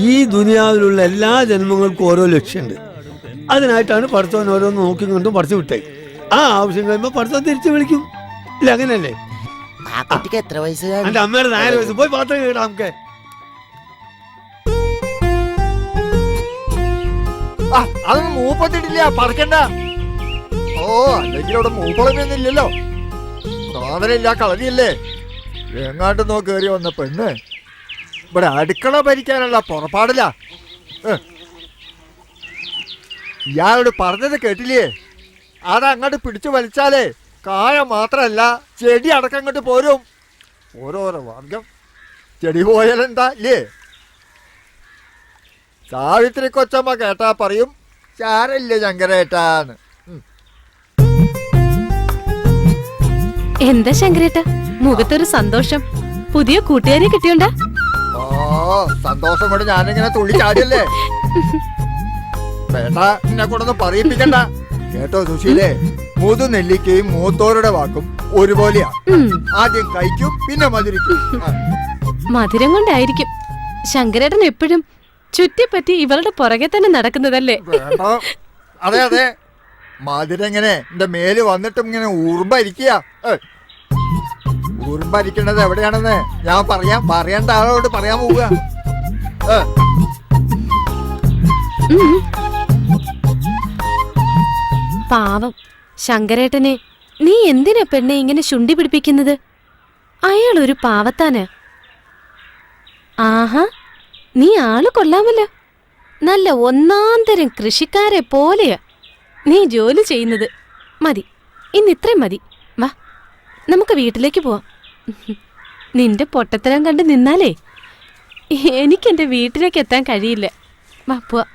ഈ ദുനിയാവിലുള്ള എല്ലാ ജന്മങ്ങൾക്കും ഓരോ ലക്ഷ്യമുണ്ട്. അതിനായിട്ടാണ് പഠിത്തവൻ ഓരോന്ന് നോക്കി കൊണ്ടും പഠിച്ചു വിട്ടേ. ആ ആവശ്യം കഴിയുമ്പോൾ പഠിത്തം തിരിച്ചു വിളിക്കും. ഇല്ല, അങ്ങനെയല്ലേ? ആ കുട്ടിക്ക് എത്ര വയസ്സ്? എന്റെ അമ്മയുടെ 4 വയസ്സ്. പോയി പാത്രം കേടാ നമുക്ക്. അതൊന്നും മൂപ്പത്തിട്ടില്ല, പറക്കണ്ട. ഓ, അല്ലെങ്കിൽ അവിടെ മൂപ്പളമൊന്നുമില്ലല്ലോ. സാധനമില്ല, കളരിയല്ലേ. എങ്ങാണ്ട് കേറി വന്ന പെണ്ണ് ഇവിടെ അടുക്കള ഭരിക്കാനുള്ള പുറപ്പാടില്ല. ഇയാളോട് പറഞ്ഞത് കേട്ടില്ലേ? അതങ്ങോട്ട് പിടിച്ചു വലിച്ചാലേ കായ മാത്രല്ല ചെടി അടക്കം അങ്ങോട്ട് പോരും. ഓരോരോ വർഗം. ചെടി പോയാലെന്താ ഇല്ലേ? സാവിത്രി കൊച്ചമ്മ കേട്ടാ പറയും ചാരല്ലേ ശങ്കരേട്ടാന്ന്. എന്താ ശങ്കരേട്ട മുഖത്തൊരു സന്തോഷം? പുതിയ കൂട്ടുകാരെ കിട്ടിയോണ്ടാ? ഓ, സന്തോഷം കൊണ്ട് ഞാനിങ്ങനെ തുള്ളി ചാടിയല്ലേ. വേണ്ട, എന്നെ കൊണ്ടൊന്ന് പറയിപ്പിക്കണ്ട കേട്ടോ സുശീലേ. മുതു നെല്ലിക്കയും മൂത്തോരുടെ വാക്കും ഒരുപോലെയാ. ആദ്യം കഴിക്കും, പിന്നെ മധുരിക്കും. മധുരം കൊണ്ടായിരിക്കും ശങ്കരേട്ടൻ എപ്പോഴും ചുറ്റിപ്പറ്റി ഇവളുടെ പുറകെ തന്നെ നടക്കുന്നതല്ലേ? അതെ അതെ, മധുരം ഇങ്ങനെ എന്റെ മേല് വന്നിട്ടും ഇങ്ങനെ ഊർമ്പരിക്കുക. ഊർമ്പരിക്കണത് എവിടെയാണെന്ന് ഞാൻ പറയേണ്ട ആളോട് പറയാൻ പോവുക. പാവം ശങ്കരേട്ടനെ നീ എന്തിനാ പെണ്ണെ ഇങ്ങനെ ശുണ്ടി പിടിപ്പിക്കുന്നത്? അയാൾ ഒരു പാവത്താന്. ആഹാ, നീ ആള് കൊള്ളാമല്ലോ. നല്ല ഒന്നാന്തരം കൃഷിക്കാരെ പോലെയാ നീ ജോലി ചെയ്യുന്നത്. മതി, ഇന്ന് ഇത്രയും മതി. വാ, നമുക്ക് വീട്ടിലേക്ക് പോവാം. നിന്റെ പൊട്ടത്തരം കണ്ട് നിന്നാലേ എനിക്കെന്റെ വീട്ടിലേക്ക് എത്താൻ കഴിയില്ല. വാ, പോവാ.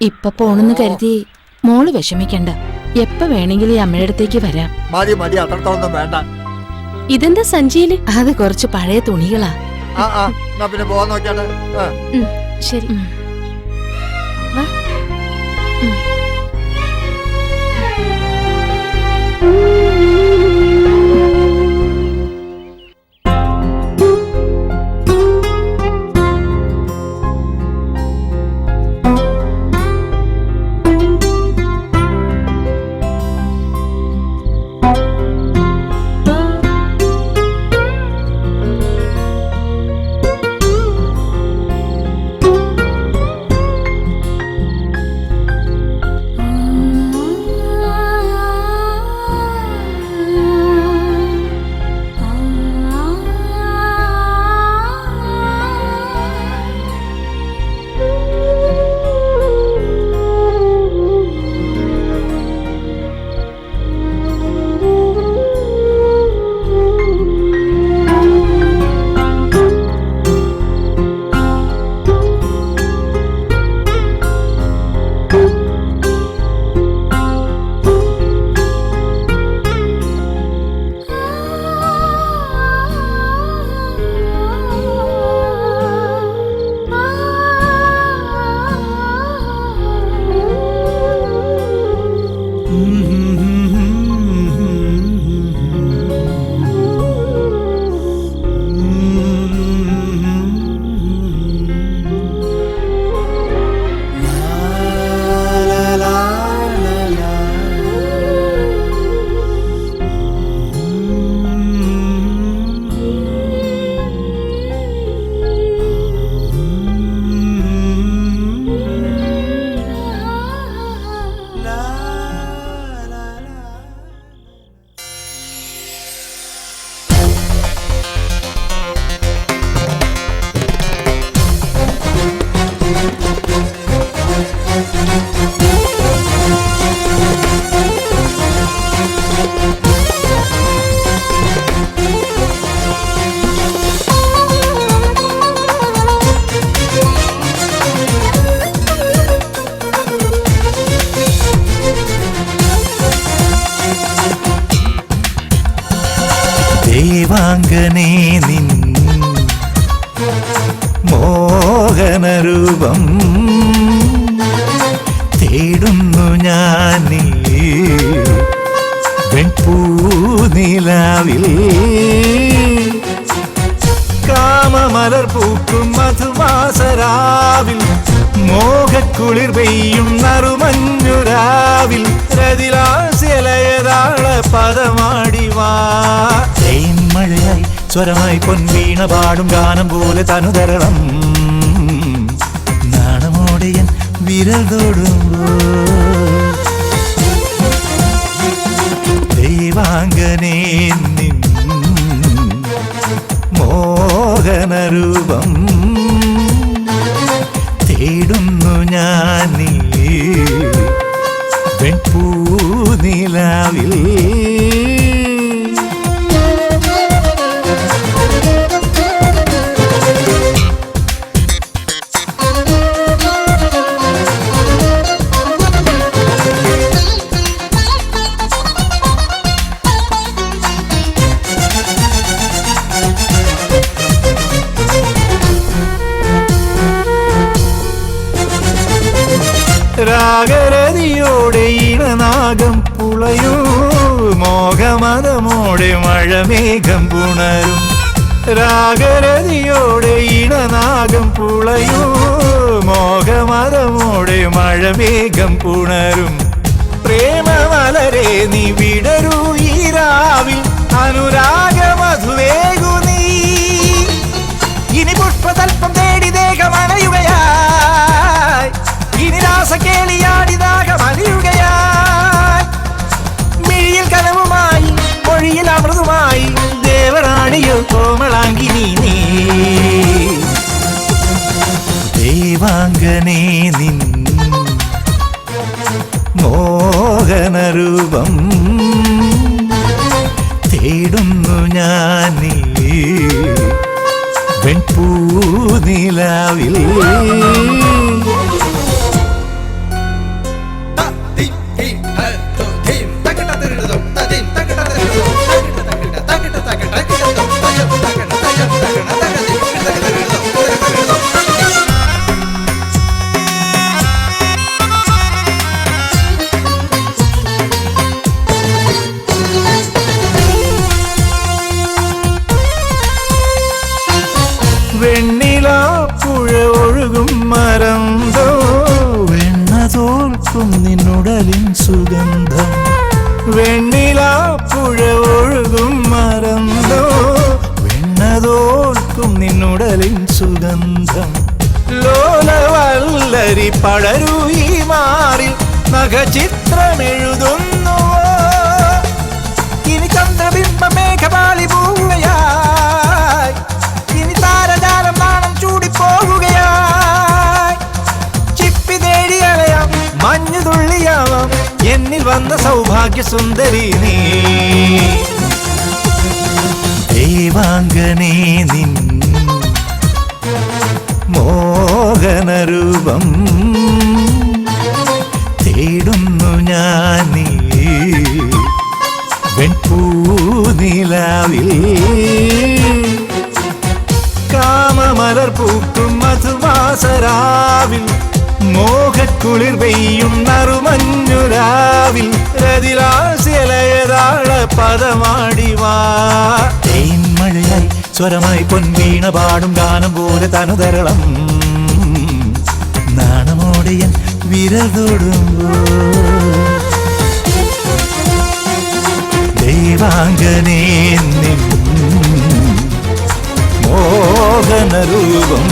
ഇപ്പൊ പോണെന്ന് കരുതി മോള് വിഷമിക്കണ്ട. എപ്പ വേണമെങ്കിലും ഈ അമ്മയുടെ അടുത്തേക്ക് വരാം. മതി മതി, അത്രത്തോളം വേണ്ട. ഇതെന്താ സഞ്ചിയില്? അത് കുറച്ച് പഴയ തുണികളാ. പിന്നെ പോവാൻ നോക്കിയാട്ടെ. ശരി. മോഹനരൂപം തേടുന്നു ഞാൻ നീ വെൺപൂനിലാവിൽ കാമമലർ പൂക്കും മധുമാസരാവിൽ മോഹക്കുളിർ പെയ്യും നറുമഞ്ഞുരാവിൽ രതിലാസ്യലയതാള പദമാടിവാ മഴയായി സ്വരമായി പൊൻവീണ പാടും ഗാനം പോലെ തനുതരണം നാണമോടെയൻ വിരൽ തൊടുമ്പോ ദൈവാംഗനേ നിൻ മോഹനരൂപം തേടുന്നു ഞാൻ നീ വെൺപൂനിലാവിൽ രാഗരതിയോടെ ഇണനാഗം പുളയൂ മോഹമതമോടെ മഴമേഘം പുണരും രാഗരതിയോടെ ഇണനാഗം പുളയൂ മോഹമതമോടെ മഴമേഘം പുണരും പ്രേമമലരെ നീ വിടരൂ ഈ രാവിൽ അനുരാഗമധുവേകു നീ ഇനി പുഷ്പതൽപ്പം തേടി ദേഹമണയുകയായി ഇനി രാസകേളിയാടിതാകമലിയുകയായി മിഴിയിൽ കനവുമായി മൊഴിയിൽ അമൃതുമായി ദേവറാണിയോ കോമളാങ്കിനി നീ ദേവാംഗനേ നിൻ മോഹനരൂപം തേടുന്നു ഞാൻ നീ വെൺപൂനിലാവിൽ വെണ്ണിലാപ്പുഴ ഒഴുകും മരന്തോ വെണ്ണ തോൽക്കും നിന്നുടലിൻ സുഗന്ധം വെണ്ണിലാപ്പുഴ ഒഴുകും മരന്തോ വെണ്ണ തോൽക്കും നിന്നുടലിൻ സുഗന്ധം ലോലവല്ലരി പടരൂ ഈ മാറിൽ നഖചിത്രമെഴുതുന്നു ഇനി ചന്ദ്രബിംബ മേഘപാളി പോവുകയായി ഇനി താരജാലം നാണം ചൂടിപ്പോവുകയായി ചിപ്പി തേടിയളയാം മഞ്ഞു തുള്ളിയാവാം എന്നിൽ വന്ന സൗഭാഗ്യ സുന്ദരി നീ ദേവാംഗനേ നിൻ മോഹനരൂപം തേടുന്നു ഞാൻ നീ വെൺപൂനിലാവിൽ കാമമലർ പൂക്കും മധുമാസരാവിൽ മോഹക്കുളിർ പെയ്യും നറുമഞ്ഞുരാവിൽ രതിലാസ്യലയതാള പദമാടിവാ മഴയായി സ്വരമായി പൊൻവീണ പാടും ഗാനം പോലെ തനുതരളം നാണമോടെയൻ വിരൽ തൊടുമ്പോ ദൈവാംഗനേ നിൻ മോഹനരൂപം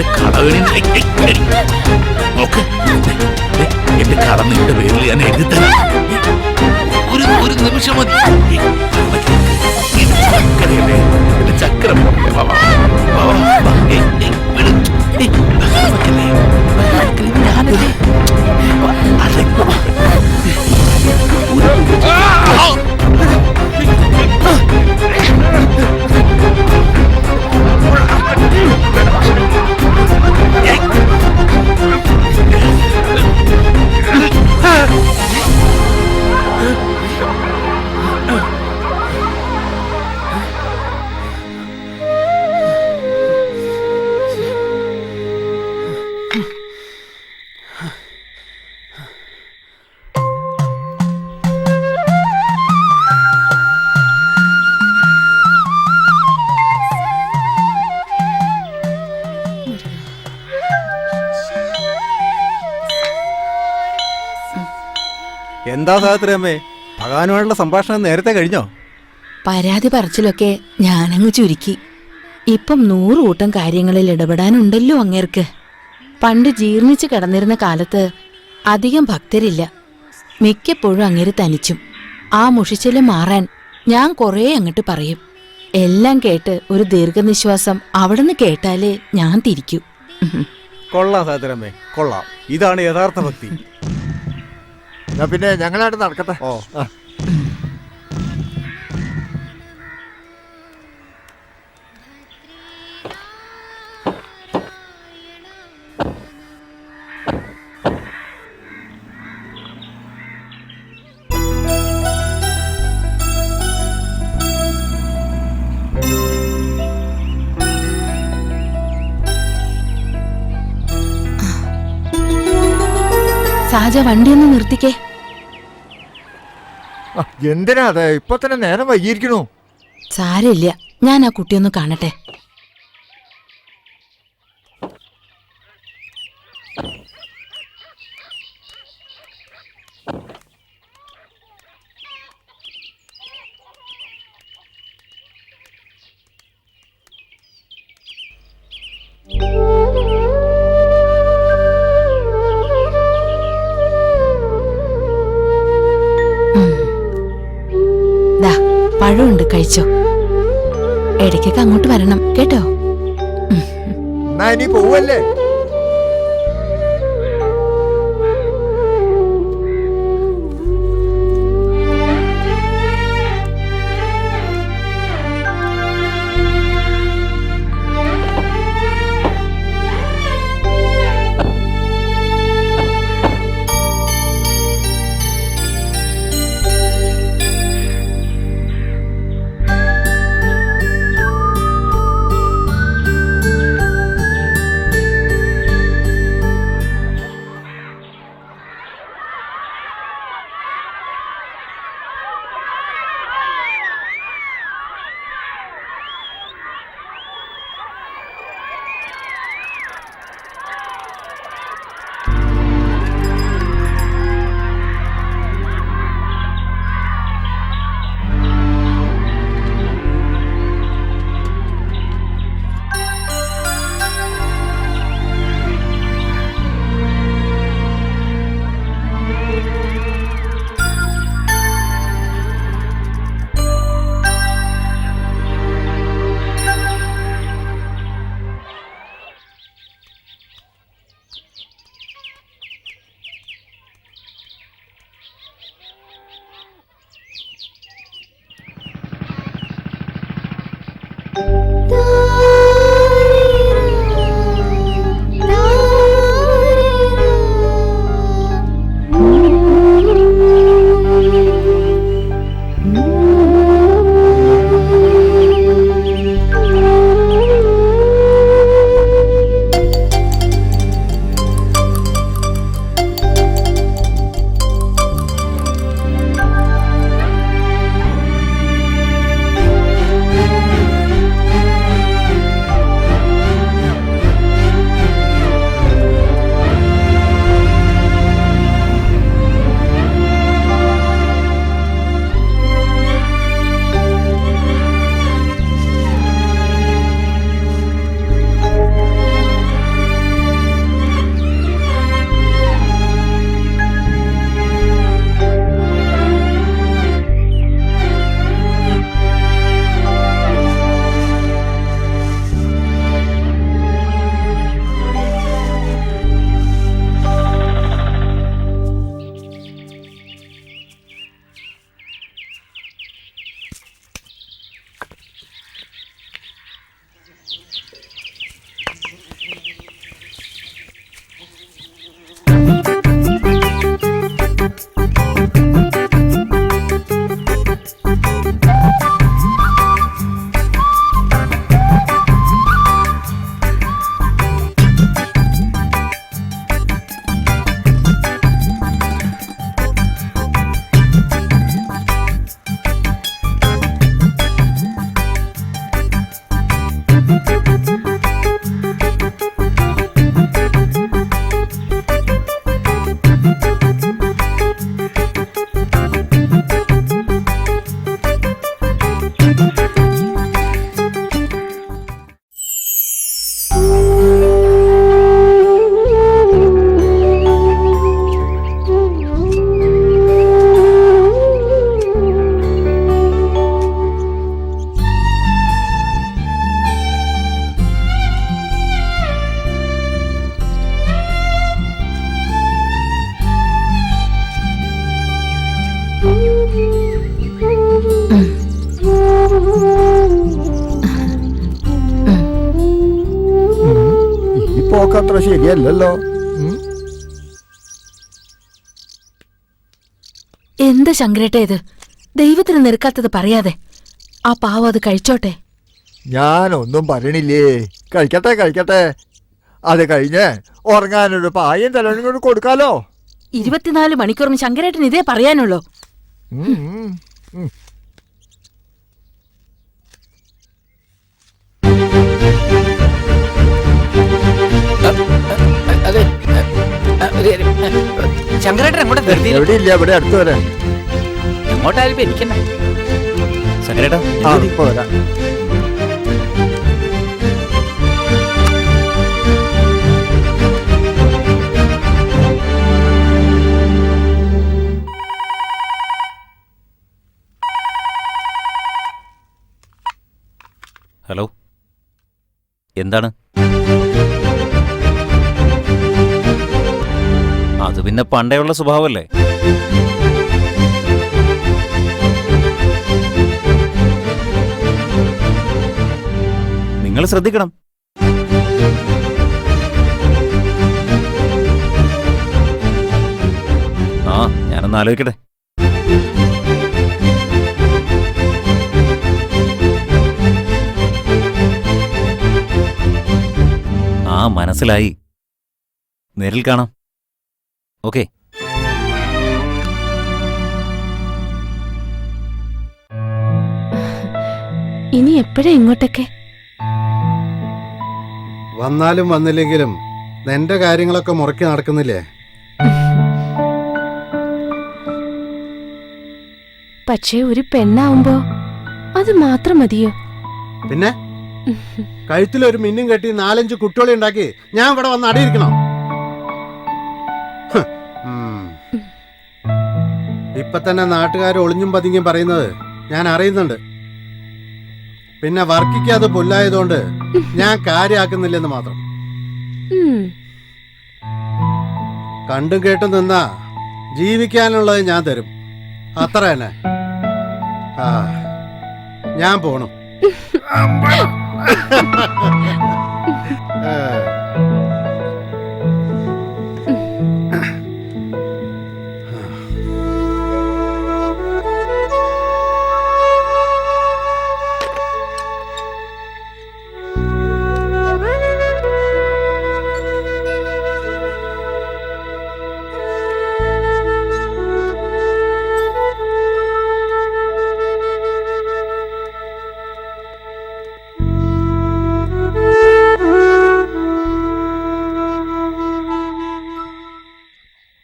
എന്റെ കട നോക്ക്, എന്റെ കട നിന്റെ പേരിൽ ഞാൻ എഴുതി തരാം. ഒരു നിമിഷം മതി. ചക്കരയല്ലേ, എന്റെ ചക്കര പോകട്ടെ. ഞാനല്ലേ എന്താ സാഹചര്യമേ, ഭഗവാനുമായിട്ടുള്ള സംഭാഷണം നേരത്തെ കഴിഞ്ഞോ? പരാതി പറച്ചിലൊക്കെ ഞാനങ്ങ് ചുരുക്കി. ഇപ്പം 100 കൂട്ടം കാര്യങ്ങളിൽ ഇടപെടാനുണ്ടല്ലോ അങ്ങേർക്ക്. പണ്ട് ജീർണിച്ച് കിടന്നിരുന്ന കാലത്ത് അധികം ഭക്തരില്ല. മിക്കപ്പോഴും അങ്ങേര് തനിച്ചും. ആ മുഷിച്ചല് മാറാൻ ഞാൻ കുറേ അങ്ങോട്ട് പറയും. എല്ലാം കേട്ട് ഒരു ദീർഘനിശ്വാസം അവിടുന്ന് കേട്ടാലേ ഞാൻ തിരിക്കൂ. കൊള്ളാം സാഹചര്യമേ, കൊള്ളാം. ഇതാണ് യഥാർത്ഥ ഭക്തി. പിന്നെ ഞങ്ങളായിട്ട് നടക്കട്ടെ. സാജ വണ്ടിയൊന്ന് നിർത്തിക്കേ. എന്തിനാ അതെ, ഇപ്പൊ തന്നെ നേരം വൈകിയിരിക്കണു. സാരമില്ല, ഞാൻ ആ കുട്ടിയൊന്ന് കാണട്ടെ. പഴമുണ്ട്, കഴിച്ചോ. ഇടയ്ക്കൊക്കെ അങ്ങോട്ട് വരണം കേട്ടോ. എന്നാ ഇനി പോവല്ലേ? പോക്കത്ര ശരിയല്ലല്ലോ. എന്താ ശങ്കരേട്ട ഇത്? ദൈവത്തിന് നിരക്കാത്തത് പറയാതെ ആ പാവം അത് കഴിച്ചോട്ടെ. ഞാനൊന്നും പറയണില്ലേ, കഴിക്കട്ടെ കഴിക്കട്ടെ. അത് കഴിഞ്ഞ് ഉറങ്ങാനൊരു പായും തലവണയും കൊണ്ട് കൊടുക്കാലോ. 24 മണിക്കൂറിന് ശങ്കരേട്ടൻ ഇതേ പറയാനുള്ളൂ. ശങ്കരേട്ടൻ എങ്ങോട്ടാ ധൃതി? എവിടെ ഇല്ല, ഇവിടെ അടുത്ത് വരാം. എങ്ങോട്ടായാലും എനിക്കെന്നാ. ശങ്കരേട്ടാ ഇപ്പൊ വരാം. ഹലോ, എന്താണ്? അത് പിന്നെ പണ്ടേയുള്ള സ്വഭാവമല്ലേ. നിങ്ങൾ ശ്രദ്ധിക്കണം. ആ, ഞാനൊന്ന് ആലോചിക്കട്ടെ. ആ, മനസ്സിലായി. നേരിൽ കാണാം. ഓക്കെ. ഇനി എപ്പോഴാ ഇങ്ങോട്ടൊക്കെ? വന്നാലും വന്നില്ലെങ്കിലും നിന്റെ കാര്യങ്ങളൊക്കെ മുറക്കി നടക്കുന്നില്ലേ? പക്ഷേ ഒരു പെണ്ണാവുമ്പോ അത് മാത്രം മതിയോ? പിന്നെ കഴുത്തിലൊരു മിന്നും കെട്ടി 4-5 കുട്ടികളെ ഉണ്ടാക്കി ഞാൻ ഇവിടെ വന്ന് അടിയിരിക്കണം? ഇപ്പൊ തന്നെ നാട്ടുകാർ ഒളിഞ്ഞും പതുങ്ങിയും പറയുന്നത് ഞാൻ അറിയുന്നുണ്ട്. പിന്നെ വർക്കിക്ക് അത് പുല്ലായതുകൊണ്ട് ഞാൻ കാര്യമാക്കുന്നില്ലെന്ന് മാത്രം. കണ്ടും കേട്ടും നിന്നാ ജീവിക്കാനുള്ളത് ഞാൻ തരും, അത്ര തന്നെ. ആ, ഞാൻ പോണു.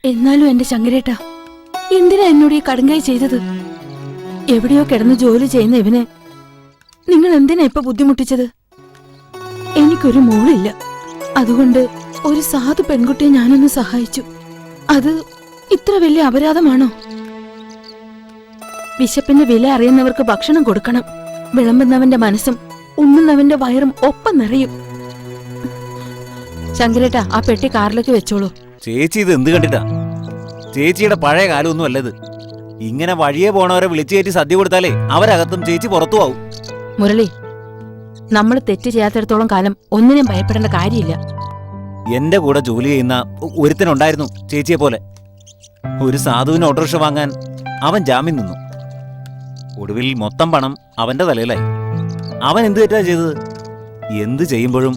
എന്നാലും എന്റെ ശങ്കരേട്ട, എന്തിനാ എന്നോട് ഈ കടുങ്കായി ചെയ്തത്? എവിടെയോ കിടന്ന് ജോലി ചെയ്യുന്ന ഇവനെ നിങ്ങൾ എന്തിനാ ഇപ്പൊ ബുദ്ധിമുട്ടിച്ചത്? എനിക്കൊരു മോളില്ല, അതുകൊണ്ട് ഒരു സാധു പെൺകുട്ടിയെ ഞാനൊന്ന് സഹായിച്ചു. അത് ഇത്ര വലിയ അപരാധമാണോ? വിശപ്പിന്റെ വില അറിയുന്നവർക്ക് ഭക്ഷണം കൊടുക്കണം. വിളമ്പുന്നവന്റെ മനസ്സും ഉണ്ണുന്നവന്റെ വയറും ഒപ്പം നിറയും. ശങ്കരേട്ട, ആ പെട്ടി കാറിലേക്ക് വെച്ചോളൂ. ചേച്ചി ഇത് എന്ത് കണ്ടിട്ടാ? ചേച്ചിയുടെ പഴയ കാലമൊന്നും അല്ലത്. ഇങ്ങനെ വഴിയെ പോണവരെ വിളിച്ചു കയറ്റി സദ്യ കൊടുത്താലേ അവരകത്തും ചേച്ചി പുറത്തു ആവും. മുരളി, നമ്മൾ തെറ്റ് ചെയ്യാത്തിടത്തോളം കാലം ഒന്നിനും ഭയപ്പെടേണ്ട കാര്യമില്ല. എന്റെ കൂടെ ജോലി ചെയ്യുന്ന ഒരുത്തനുണ്ടായിരുന്നു ചേച്ചിയെ പോലെ. ഒരു സാധുവിന് ഓട്ടോറിക്ഷ വാങ്ങാൻ അവൻ ജാമ്യം നിന്നു. ഒടുവിൽ മൊത്തം പണം അവന്റെ തലയിലായി. അവൻ എന്ത് തെറ്റാ ചെയ്തത്? എന്ത് ചെയ്യുമ്പോഴും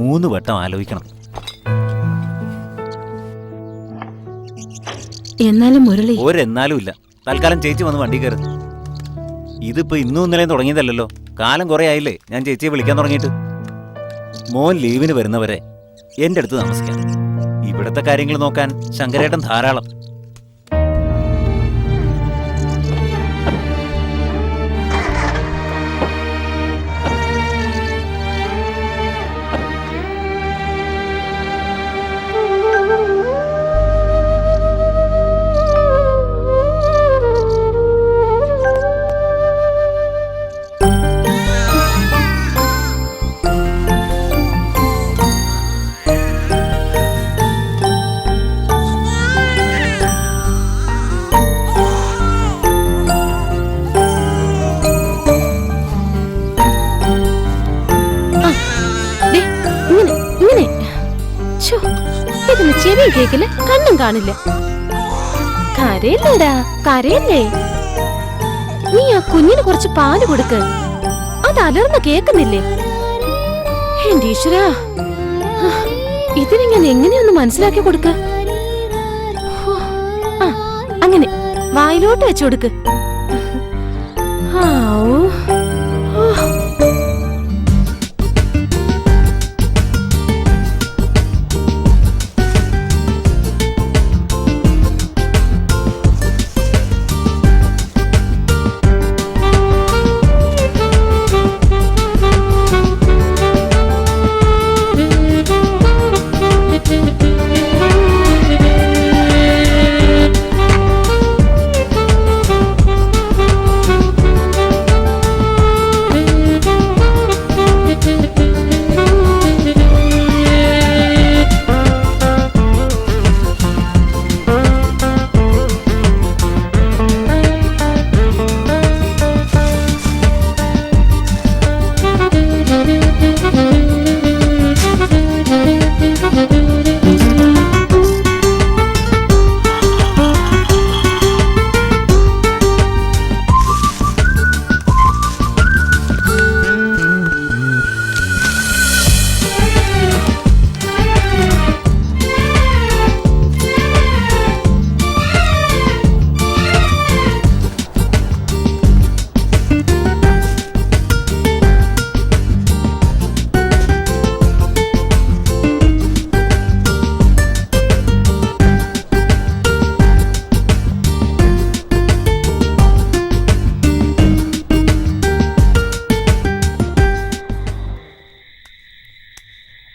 3 വട്ടം ആലോചിക്കണം. എന്നാലും മുരളി, ഒരെന്നാലും ഇല്ല. തൽക്കാലം ചേച്ചി വന്ന് വണ്ടി കയറുന്നു. ഇതിപ്പോ ഇന്നും ഇന്നലെയും തുടങ്ങിയതല്ലോ. കാലം കുറെ ആയില്ലേ ഞാൻ ചേച്ചിയെ വിളിക്കാൻ തുടങ്ങിയിട്ട്. മോൻ ലീവിന് വരുന്നവരെ എന്റെ അടുത്ത് താമസിക്കാം. ഇവിടുത്തെ കാര്യങ്ങൾ നോക്കാൻ ശങ്കരേട്ടൻ ധാരാളം. ഇതിന് ചെവി കേക്കില്ല, കണ്ണും കാണില്ല. കരയില്ലടാ, കരയല്ലേ. നീ ആ കുഞ്ഞിന് കുറച്ച് പാല് കൊടുക്ക്. അത് അലർന്ന കേക്കുന്നില്ലേ? എന്റെ ഈശ്വരാ, ഇതിനെ ഞാൻ എങ്ങനെയൊന്ന് മനസ്സിലാക്കി കൊടുക്ക. അങ്ങനെ വായിലോട്ട് വെച്ചു കൊടുക്ക്.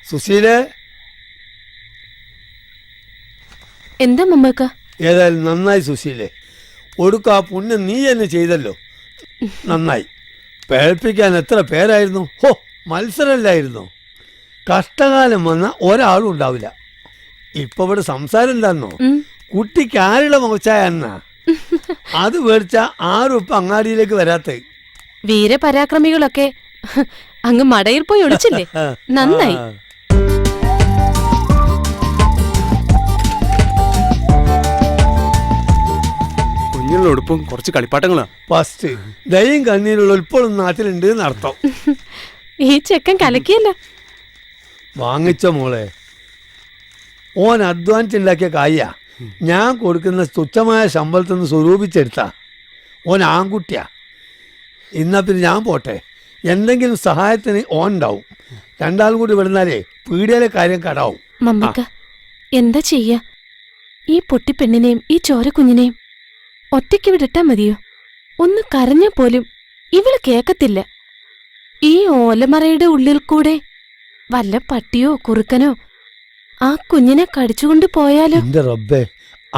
സുശീലേ, എന്താ മമ്മക്ക? ഏതായാലും നന്നായി സുശീലേ. ഒടുക്ക ആ പുണ്യം നീ തന്നെ ചെയ്തല്ലോ, നന്നായി. പേഴ്പ്പിക്കാൻ എത്ര പേരായിരുന്നു. ഹോ, മത്സരമല്ലായിരുന്നു. കഷ്ടകാലം വന്ന ഒരാളും ഉണ്ടാവില്ല. ഇപ്പൊ ഇവിടെ സംസാരം എന്താന്നോ, കുട്ടിക്ക് ആരുടെ മുഖച്ചായ എന്നാ അത് മേടിച്ച ആരും ഇപ്പൊ അങ്ങാടിയിലേക്ക് വരാത്ത. വീരപരാക്രമികളൊക്കെ അങ്ങ് മടയിൽ പോയി ഒളിച്ചില്ലേ? നന്നായി. കുഞ്ഞുള്ള ഉടുപ്പും കുറച്ച് കളിപ്പാട്ടങ്ങളാ. ഫസ്റ്റ് ദയും കണ്ണീരുള്ള ഇപ്പോഴും നാട്ടിലുണ്ട് നടത്തം. ഈ ചെക്കൻ കലക്കിയല്ല. വാങ്ങിച്ച മോളെ, ഓൻ അധ്വാനിച്ചുണ്ടാക്കിയ കായ ഞാൻ കൊടുക്കുന്ന തുച്ഛമായ ശമ്പളത്തിൽ നിന്ന് സ്വരൂപിച്ചെടുത്താ. ഓൻ ആൺകുട്ടിയാ. എന്നാ പിന്നെ ഞാൻ പോട്ടെ, എന്തെങ്കിലും സഹായത്തിന് ഓൻ ഉണ്ടാവും. രണ്ടാളും കൂടി വിടുന്നാലേ പീടിയയിലെ കാര്യം കടാവും. മമ്മക്ക, എന്താ ചെയ്യാ? ഈ പൊട്ടിപ്പെണ്ണിനെയും ഈ ചോരക്കുഞ്ഞിനെയും ഒറ്റയ്ക്ക് വിടട്ടാ മതിയോ? ഒന്ന് കരഞ്ഞ പോലും ഇവള് കേക്കത്തില്ല. ഈ ഓലമറയുടെ ഉള്ളിൽ കൂടെ വല്ല പട്ടിയോ കുറുക്കനോ ആ കുഞ്ഞിനെ കടിച്ചുകൊണ്ട് പോയാലോ? എന്റെ റബ്ബേ,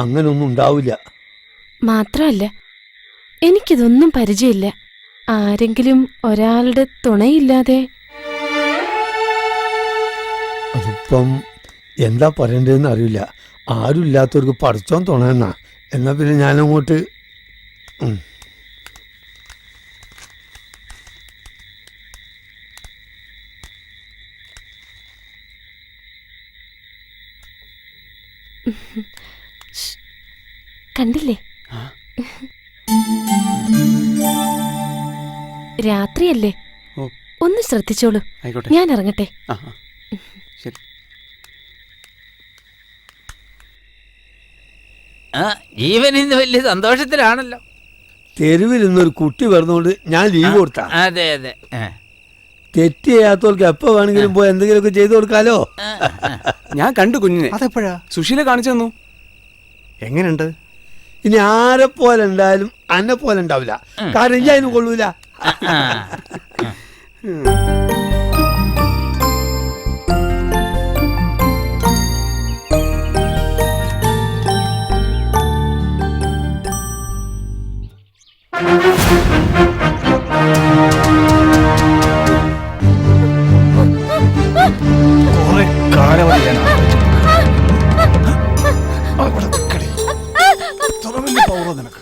അങ്ങനൊന്നും ഉണ്ടാവില്ല. മാത്രമല്ല, എനിക്കിതൊന്നും പരിചയമില്ല. ആരെങ്കിലും ഒരാളുടെ തുണയില്ലാതെ. അതിപ്പം എന്താ പറയണ്ടതെന്ന് അറിയില്ല. ആരും ഇല്ലാത്തവർക്ക് പഠിച്ചോൻ തുണയെന്നാ. എന്നാ പിന്നെ ഞാനങ്ങോട്ട് കണ്ടില്ലേ? രാത്രിയല്ലേ, ഒന്ന് ശ്രദ്ധിച്ചോളൂ. ഞാൻ ഇറങ്ങട്ടെ. ജീവൻ ഇന്ന് വലിയ സന്തോഷത്തിലാണല്ലോ. തെരുവിൽ ഇന്നൊരു കുട്ടി വരുന്നോണ്ട് ഞാൻ ലീവ് കൊടുത്താ. അതെ അതെ, തെറ്റ് ചെയ്യാത്തവർക്ക് എപ്പോ വേണമെങ്കിലും പോയി എന്തെങ്കിലുമൊക്കെ ചെയ്തു കൊടുക്കാലോ. ഞാൻ കണ്ടു കുഞ്ഞിനെ. അതെപ്പോഴാ? സുശീല കാണിച്ചു തന്നു. എങ്ങനെയുണ്ട്? ഇനി ആരെ പോലെ ഉണ്ടായാലും അന്നെ പോലെ ഉണ്ടാവില്ല. കാരണം ഇനി അതിന് കൊള്ളൂല. കുറെ കാലമായി ഞാൻ നിനക്ക്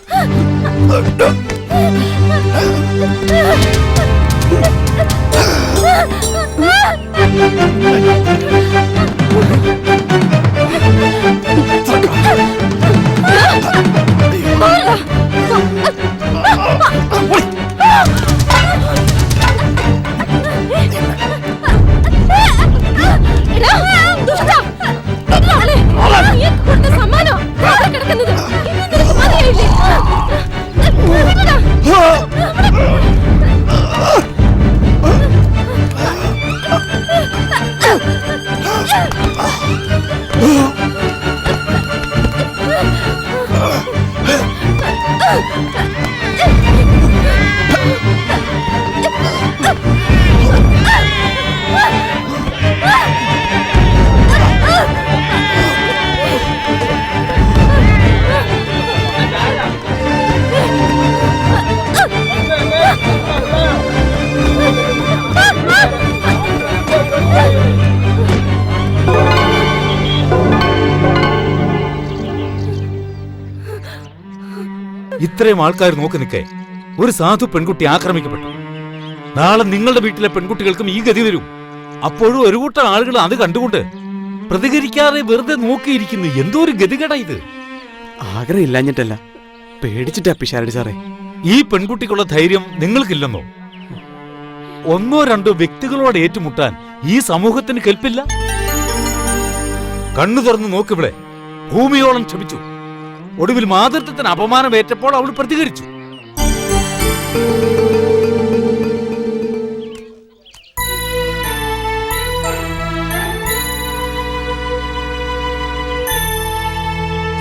ഇത്രയും ആൾക്കാർ നോക്കി നിൽക്കേ ഒരു സാധു പെൺകുട്ടി ആക്രമിക്കപ്പെട്ടു. നാളെ നിങ്ങളുടെ വീട്ടിലെ പെൺകുട്ടികൾക്കും ഈ ഗതി വരും. അപ്പോഴും ഒരു കൂട്ടം ആളുകൾ അത് കണ്ടുകൊണ്ട് പ്രതികരിക്കാതെ വെറുതെ നോക്കിയിരിക്കുന്നു. എന്തോ ഒരു ഗതികേടാ ഇത്. ആഗ്രഹം ഇല്ലാഞ്ഞിട്ടല്ല, പേടിച്ചിട്ടാ പിഷാരടി സാറേ. ഈ പെൺകുട്ടിക്കുള്ള ധൈര്യം നിങ്ങൾക്കില്ലെന്നോ? ഒന്നോ രണ്ടോ വ്യക്തികളോട് ഏറ്റുമുട്ടാൻ ഈ സമൂഹത്തിന് കെൽപ്പില്ല. കണ്ണു തുറന്ന് നോക്കിവിടെ ഭൂമിയോളം ക്ഷമിച്ചു. ഒടുവിൽ മാതൃത്വത്തിന് അപമാനമേറ്റപ്പോൾ അവൾ പ്രതികരിച്ചു.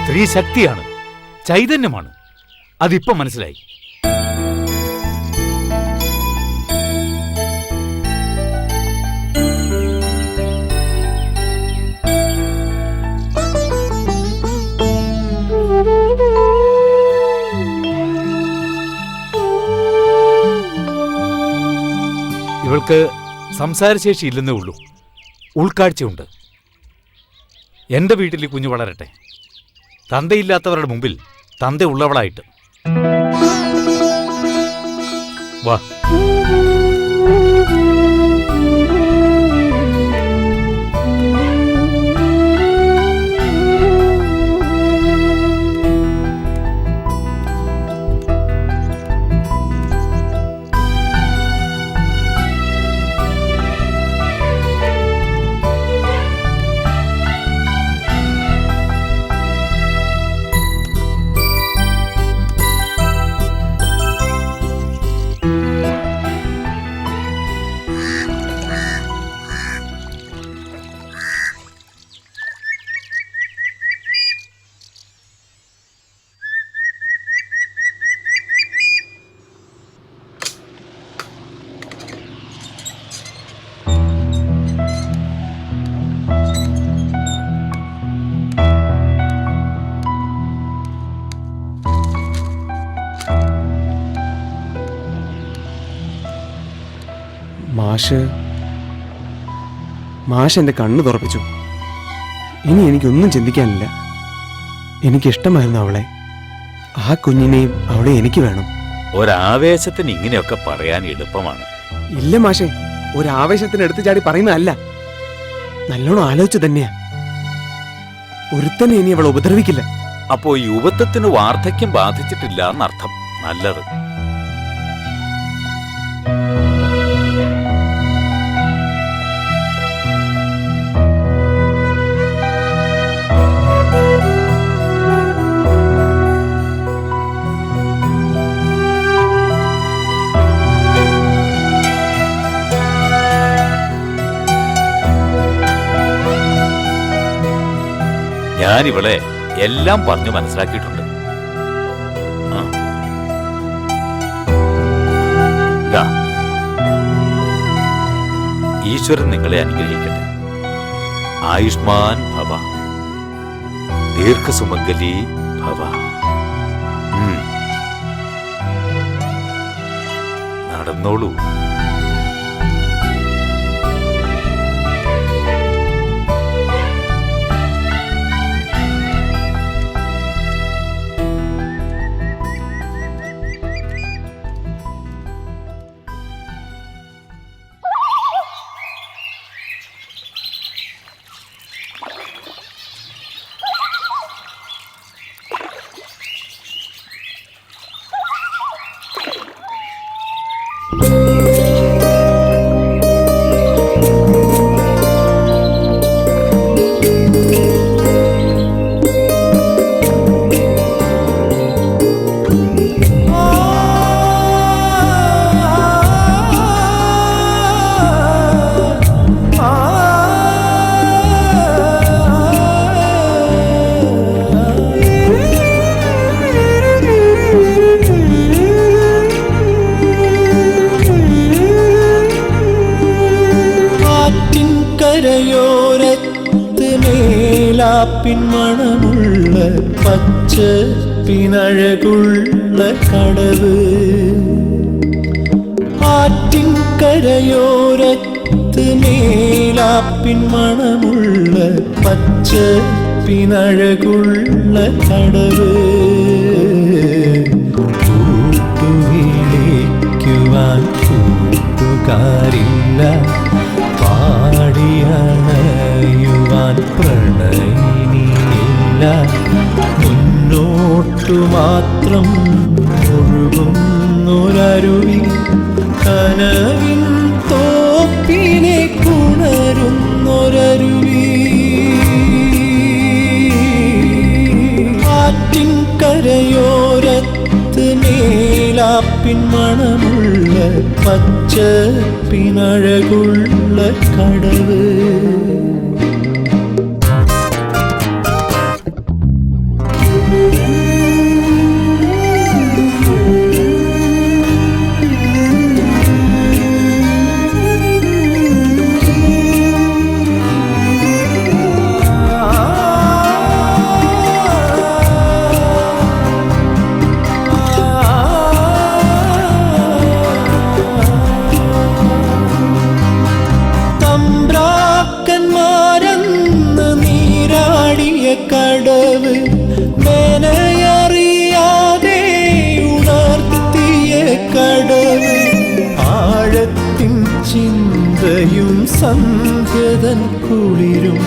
സ്ത്രീ ശക്തിയാണ്, ചൈതന്യമാണ്. അതിപ്പം മനസ്സിലായി. ഇവൾക്ക് സംസാരശേഷി ഇല്ലെന്നേ ഉള്ളൂ, ഉൾക്കാഴ്ചയുണ്ട്. എന്റെ വീട്ടിൽ ഈ കുഞ്ഞു വളരട്ടെ, തന്തയില്ലാത്തവരുടെ മുമ്പിൽ തന്തയുള്ളവളായിട്ട്. വാ. മാഷ് എന്റെ കണ്ണ് തുറപ്പിച്ചു. ഇനി എനിക്കൊന്നും ചിന്തിക്കാനില്ല. എനിക്കിഷ്ടമായിരുന്നു അവളെ. ആ കുഞ്ഞിനെയും അവളെ എനിക്ക് വേണം. ഒരാവേശത്തിന് ഇങ്ങനെയൊക്കെ പറയാൻ എളുപ്പമാണ്. ഇല്ല മാഷെ, ഒരാവേശത്തിന് എടുത്തു ചാടി പറയുന്നതല്ല. നല്ലോണം ആലോചിച്ചു തന്നെയാ. ഒരുത്തനെ ഇനി അവൾ ഉപദ്രവിക്കില്ല. അപ്പോ യുവത്വത്തിന് വാർദ്ധക്യം ബാധിച്ചിട്ടില്ല എന്നർത്ഥം. നല്ലത്. ഞാനിവളെ എല്ലാം പറഞ്ഞു മനസ്സിലാക്കിയിട്ടുണ്ട്. ഈശ്വരൻ നിങ്ങളെ അനുഗ്രഹിക്കട്ടെ. ആയുഷ്മാൻ ഭവ, ദീർഘസുമംഗലി ഭവ. നടന്നോളൂ. പിൻമണമുള്ള പച്ച പിനഴകുള്ള കടവ്, ആറ്റിൻകരയോരത്ത് മേലാപ്പിൻമണമുള്ള പച്ച പിനഴകുള്ള കടവ്. വിളിക്കുവാൻ കൂട്ടുകാരില്ല, പാടിയണയുവാൻ പ്രണയിനിയില്ല. മുന്നോട്ടു മാത്രം ഒഴുകുന്നൊരരുവി, കനവിൻ തോപ്പിനെ കുണരുന്നൊരരുവി. ആറ്റിൻ കരയോരത്ത് മേലാപ്പിൻ മണമുള്ള പച്ചപ്പിനഴകുള്ള കടവ്. തമ്പ്രാക്കന്മാരെന്ന് നീരാടിയ കടവ്, മെനയറിയാതെ ഉണർത്തിയ കടവ്. ആഴത്തിൻ ചിന്തയും സന്ധ്യതൻ കുളിരും